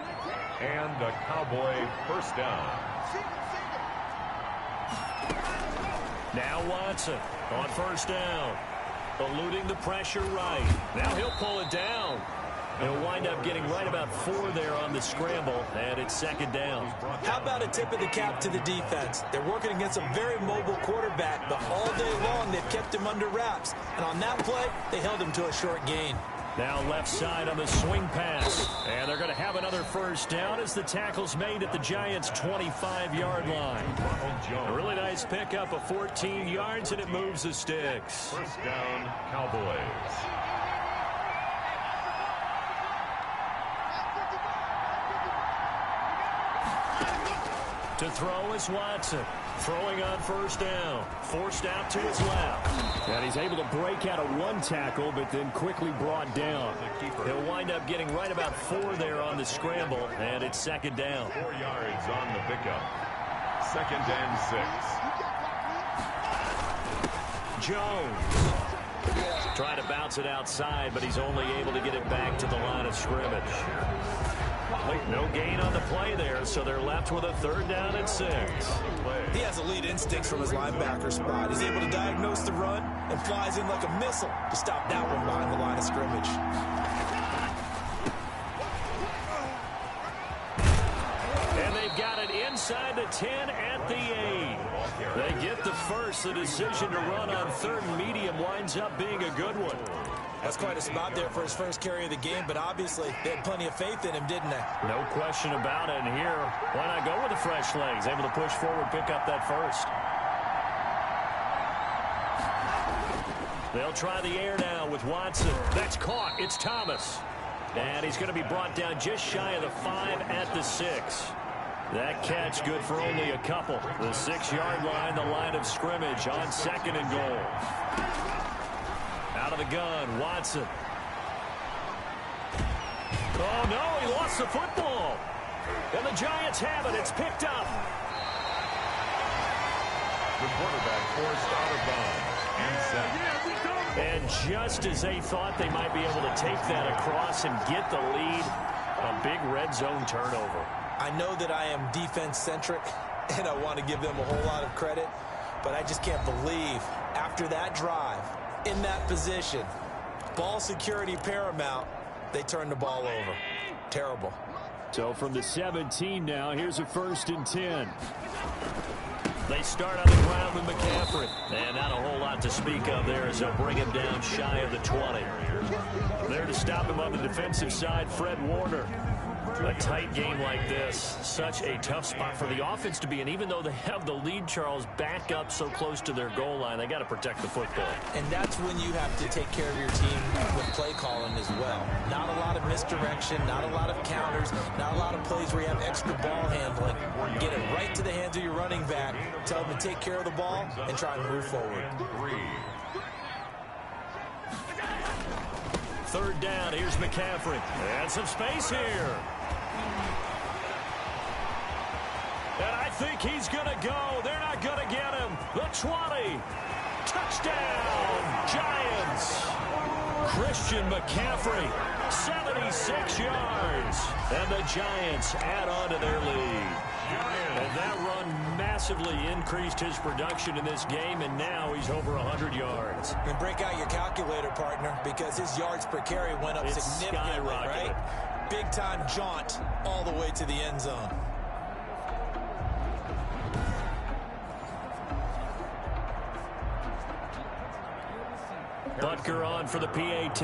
And a Cowboy first down. Now Watson on first down. Eluding the pressure right. Now he'll pull it down. He'll wind up getting right about 4 there on the scramble, and it's second down. How about a tip of the cap to the defense? They're working against a very mobile quarterback, but all day long they've kept him under wraps. And on that play, they held him to a short gain. Now left side on the swing pass. And they're going to have another first down as the tackle's made at the Giants' 25-yard line. A really nice pickup of 14 yards, and it moves the sticks. First down, Cowboys. To throw is Watson. Throwing on first down. Forced out to his left. And he's able to break out of 1 tackle, but then quickly brought down. He'll wind up getting right about 4 there on the scramble, and it's second down. 4 yards on the pickup. 2nd and 6. Jones. Trying to bounce it outside, but he's only able to get it back to the line of scrimmage. No gain on the play there, so they're left with a 3rd down and 6. He has elite instincts from his linebacker spot. He's able to diagnose the run and flies in like a missile to stop that one behind the line of scrimmage. And they've got it inside the 10 at the 8. They get the first. The decision to run on 3rd and medium winds up being a good one. That's quite a spot there for his first carry of the game, but obviously they had plenty of faith in him, didn't they? No question about it. And here, why not go with the fresh legs? Able to push forward, pick up that first. They'll try the air now with Watson. That's caught. It's Thomas. And he's going to be brought down just shy of the 5 at the 6. That catch good for only a couple. The 6-yard line, the line of scrimmage on 2nd and goal. Out of the gun, Watson. Oh, no, he lost the football. And the Giants have it. It's picked up. The quarterback forced out of bounds. And just as they thought they might be able to take that across and get the lead, a big red zone turnover. I know that I am defense-centric, and I want to give them a whole lot of credit, but I just can't believe after that drive, in that position, ball security paramount, they turned the ball over. Terrible. So from the 17 now, here's a 1st and 10. They start on the ground with McCaffrey. And not a whole lot to speak of there as they'll bring him down shy of the 20. There to stop him on the defensive side, Fred Warner. A tight game like this, such a tough spot for the offense to be in. Even though they have the lead, Charles, back up so close to their goal line, they got to protect the football. And that's when you have to take care of your team with play calling as well. Not a lot of misdirection, not a lot of counters, not a lot of plays where you have extra ball handling. Get it right to the hands of your running back, tell them to take care of the ball, and try and move forward. Third down, here's McCaffrey. And some space here. And I think he's going to go. They're not going to get him. The 20. Touchdown, Giants. Christian McCaffrey, 76 yards. And the Giants add on to their lead. And that run massively increased his production in this game, and now he's over 100 yards. And break out your calculator, partner, because his yards per carry went up significantly, right? Big-time jaunt all the way to the end zone. Butker on for the PAT.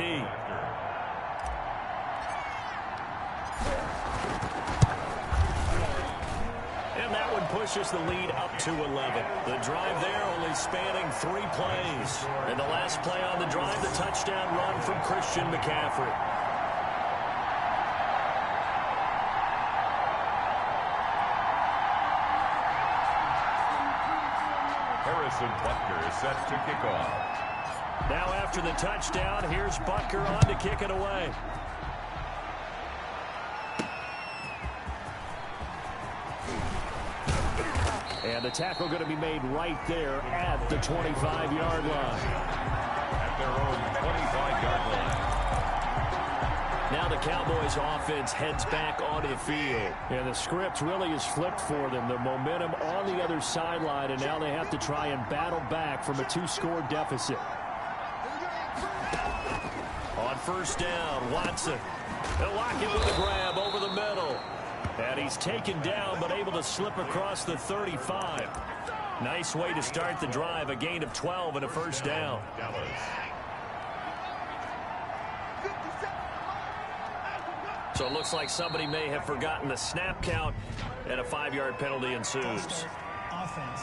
And that one pushes the lead up to 11. The drive there only spanning 3 plays. And the last play on the drive, the touchdown run from Christian McCaffrey. Harrison Butker is set to kick off. Now after the touchdown, here's Butker on to kick it away. And the tackle going to be made right there at the 25-yard line. At their own 25-yard line. Now the Cowboys offense heads back onto the field. Yeah, the script really is flipped for them. The momentum on the other sideline, and now they have to try and battle back from a 2-score deficit. On first down, Watson. They'll lock it with a grab over the middle. And he's taken down, but able to slip across the 35. Nice way to start the drive, a gain of 12 and a first down. So it looks like somebody may have forgotten the snap count, and a 5-yard penalty ensues. Offense.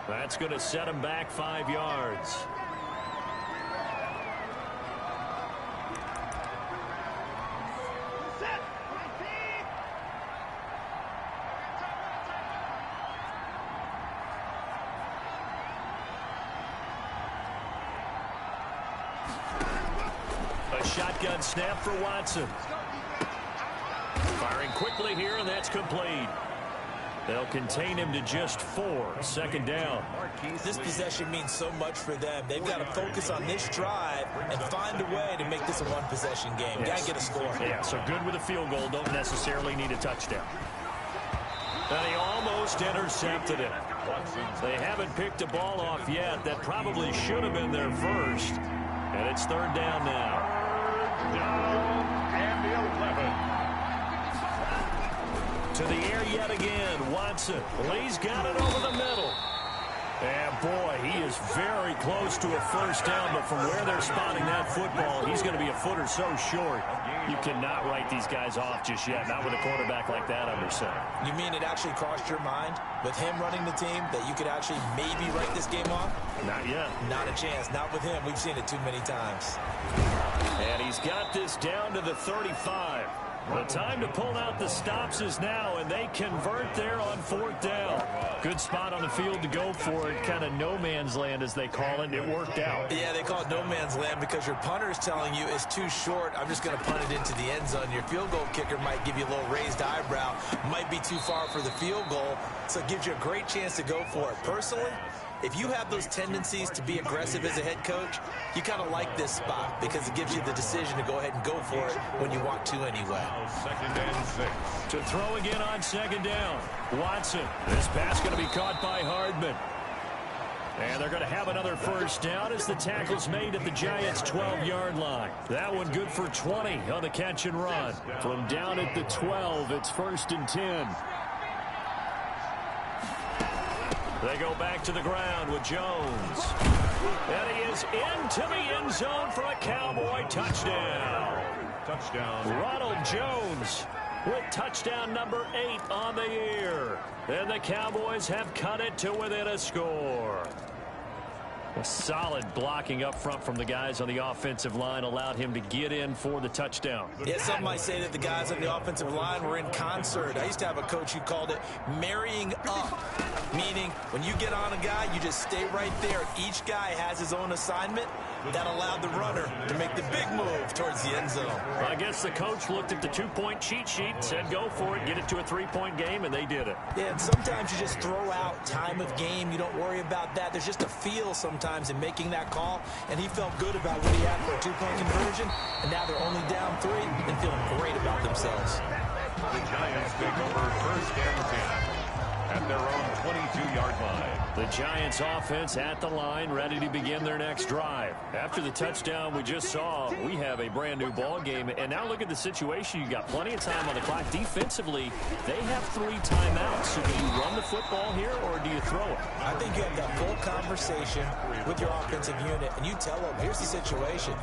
That's going to set him back 5 yards. Shotgun snap for Watson. Firing quickly here, and that's complete. They'll contain him to just 4. Second down. This possession means so much for them. They've got to focus on this drive and find a way to make this a one-possession game. Got to get a score. Yeah, so good with a field goal. Don't necessarily need a touchdown. And he almost intercepted it. They haven't picked a ball off yet. That probably should have been their first. And it's third down now. And the 11. To the air yet again. Watson. Lee's got it over the middle. And boy, he is very close to a first down, but from where they're spotting that football, he's going to be a foot or so short. You cannot write these guys off just yet, not with a quarterback like that under center. You mean it actually crossed your mind with him running the team that you could actually maybe write this game off? Not yet. Not a chance. Not with him. We've seen it too many times. And he's got this down to the 35. The time to pull out the stops is now, and they convert there on 4th down. Good spot on the field to go for it. Kind of no man's land, as they call it. It worked out. Yeah, they call it no man's land because your punter is telling you it's too short. I'm just going to punt it into the end zone. Your field goal kicker might give you a little raised eyebrow. Might be too far for the field goal, so it gives you a great chance to go for it. Personally, if you have those tendencies to be aggressive as a head coach, you kind of like this spot because it gives you the decision to go ahead and go for it when you want to anyway. Second and 6. To throw again on second down. Watson. This pass going to be caught by Hardman. And they're going to have another first down as the tackle's made at the Giants' 12-yard line. That one good for 20 on the catch and run. From down at the 12, it's 1st and 10. They go back to the ground with Jones. And he is into the end zone for a Cowboy touchdown. Touchdown. Ronald Jones with touchdown number 8 on the year. And the Cowboys have cut it to within a score. A solid blocking up front from the guys on the offensive line allowed him to get in for the touchdown. Yeah, some might say that the guys on the offensive line were in concert. I used to have a coach who called it marrying up, meaning when you get on a guy, you just stay right there. Each guy has his own assignment. That allowed the runner to make the big move towards the end zone. I guess the coach looked at the 2-point cheat sheet, said go for it, get it to a 3-point game, and they did it. Yeah, and sometimes you just throw out time of game. You don't worry about that. There's just a feel sometimes in making that call, and he felt good about what he had for a 2-point conversion, and now they're only down 3 and feeling great about themselves. The Giants take over first and 10 at their own 22-yard line. The Giants offense at the line, ready to begin their next drive. After the touchdown we just saw, we have a brand new ball game. And now look at the situation. You got plenty of time on the clock. Defensively, they have 3 timeouts. So do you run the football here or do you throw it? I think you have that full conversation with your offensive unit, and you tell them, here's the situation.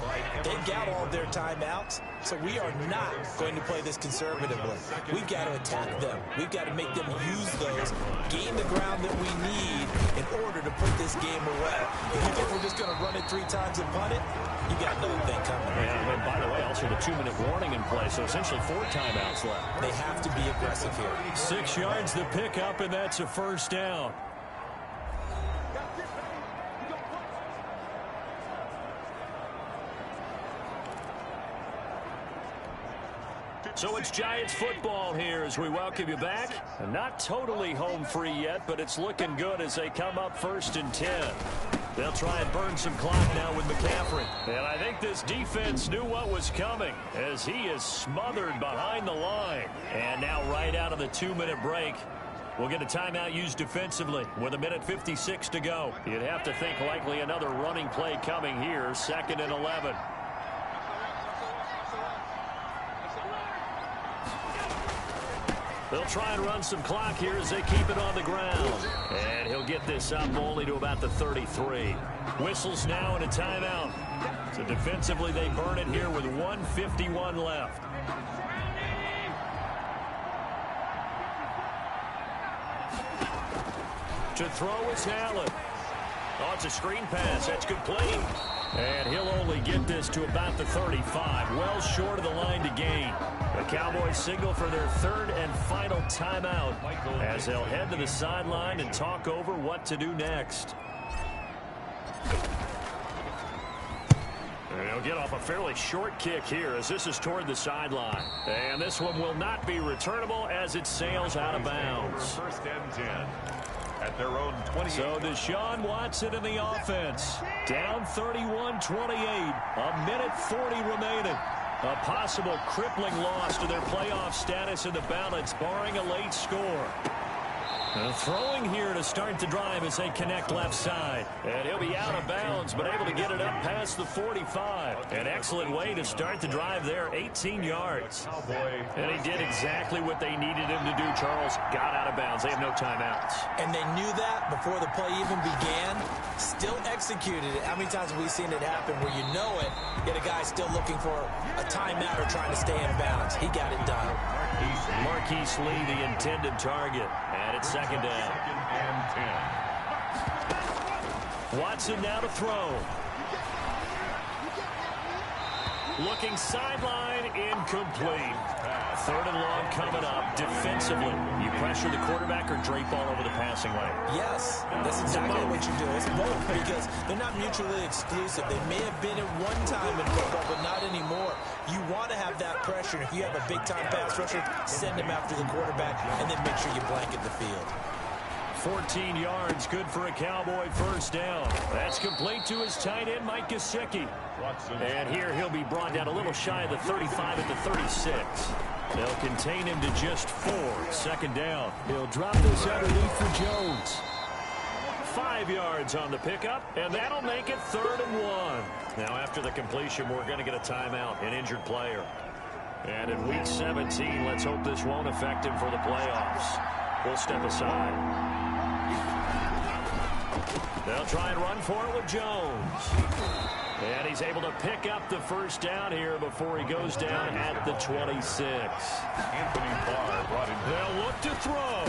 They've got all of their timeouts, so we are not going to play this conservatively. We've got to attack them. We've got to make them use those, gain the ground that we need in order to put this game away. If you think we're just going to run it 3 times and punt it, you got another thing coming. Yeah, and by the way, also the 2-minute warning in play, so essentially 4 timeouts left. They have to be aggressive here. 6 yards the pickup, and that's a first down. So it's Giants football here as we welcome you back. Not totally home free yet, but it's looking good as they come up first and 10. They'll try and burn some clock now with McCaffrey. And I think this defense knew what was coming as he is smothered behind the line. And now right out of the 2-minute break, we'll get a timeout used defensively with 1:56 to go. You'd have to think likely another running play coming here, 2nd and 11. They'll try and run some clock here as they keep it on the ground. And he'll get this up only to about the 33. Whistles now and a timeout. So defensively they burn it here with 1:51 left. To throw is Allen. Oh, it's a screen pass. That's complete. And he'll only get this to about the 35. Well short of the line to gain. The Cowboys signal for their 3rd and final timeout as they'll head to the sideline and talk over what to do next. And he'll get off a fairly short kick here as this is toward the sideline. And this one will not be returnable as it sails out of bounds. First and 10 at their own 20. So Deshaun Watson in the offense. Down 31-28. 1:40 remaining. A possible crippling loss to their playoff status in the balance, barring a late score. Throwing here to start the drive as they connect left side. And he'll be out of bounds, but able to get it up past the 45. An excellent way to start the drive there, 18 yards. And he did exactly what they needed him to do, Charles. Got out of bounds. They have no timeouts. And they knew that before the play even began. Still executed it. How many times have we seen it happen where you know it, yet a guy still looking for a timeout or trying to stay in bounds? He got it done. Marquise Lee, the intended target. And it's 2nd down. 2nd and 10. Watson now to throw. Looking sideline, incomplete. 3rd and long coming up. Defensively, you pressure the quarterback or drape all over the passing lane? Yes, that's exactly what you do. It's both because they're not mutually exclusive. They may have been at one time in football, but not anymore. You want to have that pressure. If you have a big-time pass rusher, send him after the quarterback, and then make sure you blanket the field. 14 yards, good for a Cowboy first down. That's complete to his tight end, Mike Gesicki. And here he'll be brought down a little shy of the 35 at the 36. They'll contain him to just 4. 2nd down. He'll drop this underneath for Jones. 5 yards on the pickup, and that'll make it 3rd and 1. Now after the completion, we're going to get a timeout, an injured player. And in week 17, let's hope this won't affect him for the playoffs. We'll step aside. They'll try and run for it with Jones. And he's able to pick up the first down here before he goes down at the 26. Anthony Barr brought him. They'll look to throw.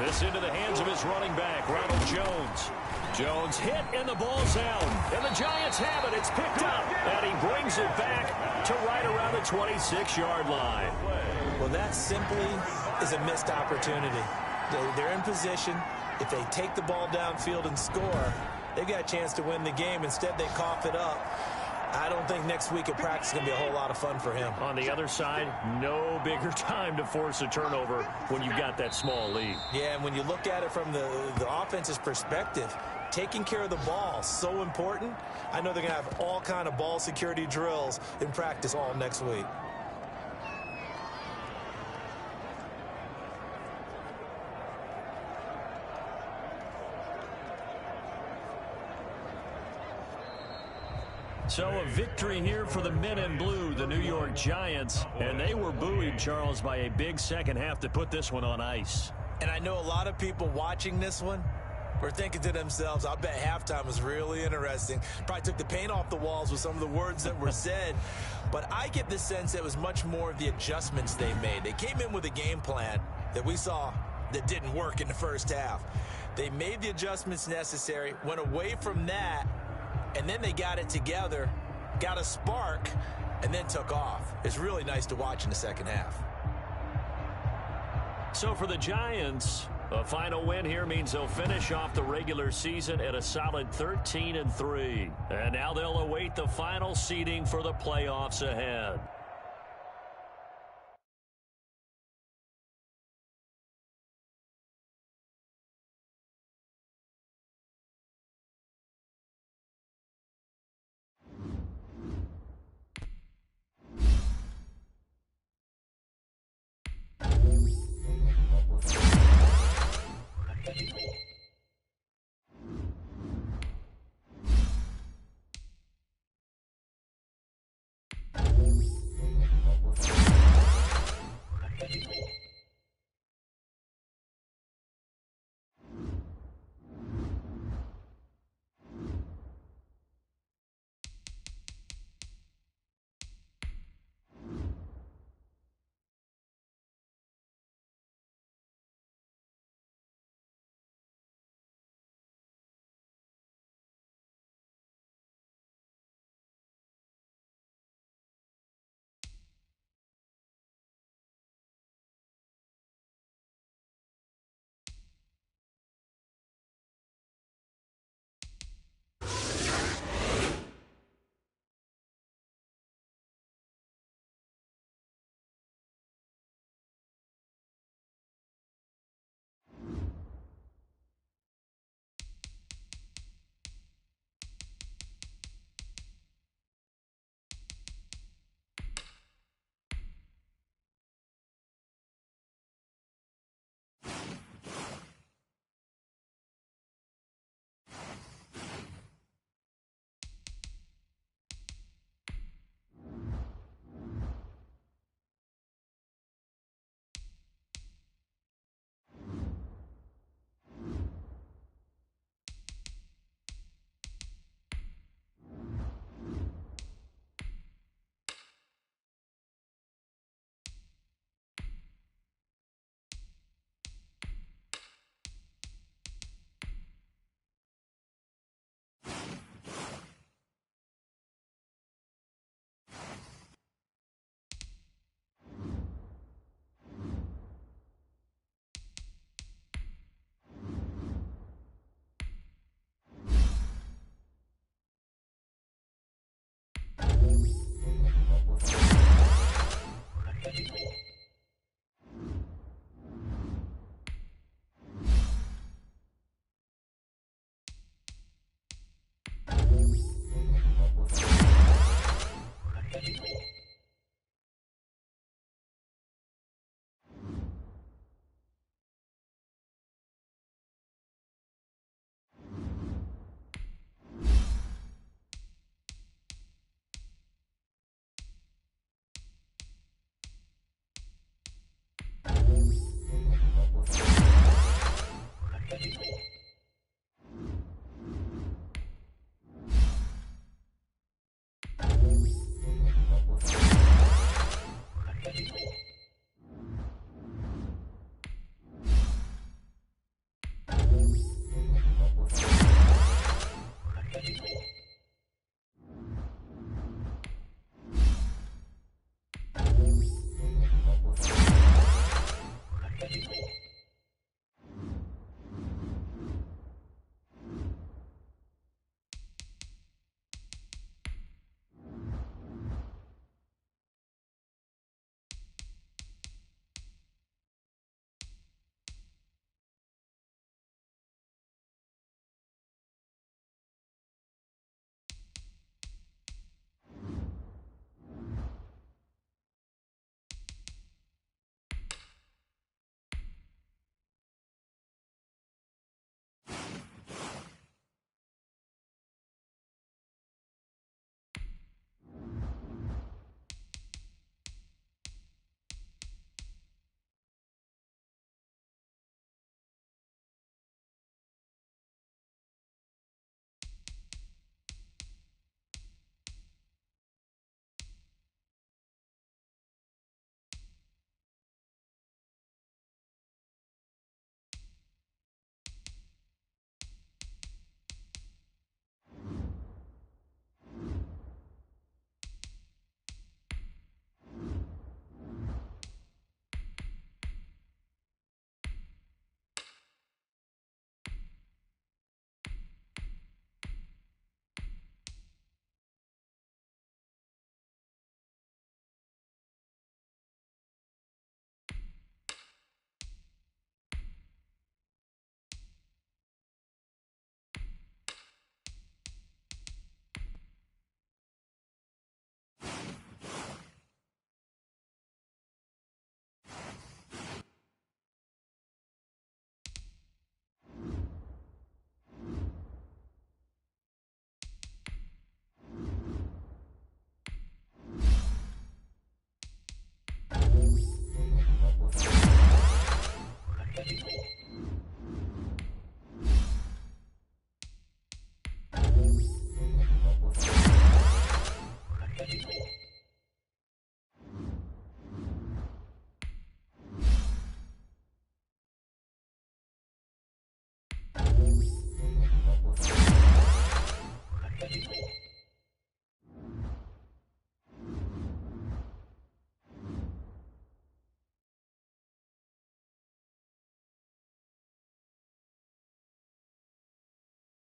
This into the hands of his running back, Ronald Jones. Jones hit and the ball's out. And the Giants have it. It's picked up. And he brings it back to right around the 26-yard line. Well, that simply is a missed opportunity. They're in position. If they take the ball downfield and score, they've got a chance to win the game. Instead, they cough it up. I don't think next week at practice is going to be a whole lot of fun for him. On the other side, no bigger time to force a turnover when you've got that small lead. Yeah, and when you look at it from the offense's perspective, taking care of the ball, so important. I know they're going to have all kind of ball security drills in practice all next week. So a victory here for the men in blue, the New York Giants. And they were buoyed, Charles, by a big second half to put this one on ice. And I know a lot of people watching this one were thinking to themselves, I bet halftime was really interesting. Probably took the paint off the walls with some of the words that were said. But I get the sense it was much more of the adjustments they made. They came in with a game plan that we saw that didn't work in the first half. They made the adjustments necessary, went away from that, and then they got it together, got a spark, and then took off. It's really nice to watch in the second half. So for the Giants, a final win here means they'll finish off the regular season at a solid 13-3. And now they'll await the final seeding for the playoffs ahead.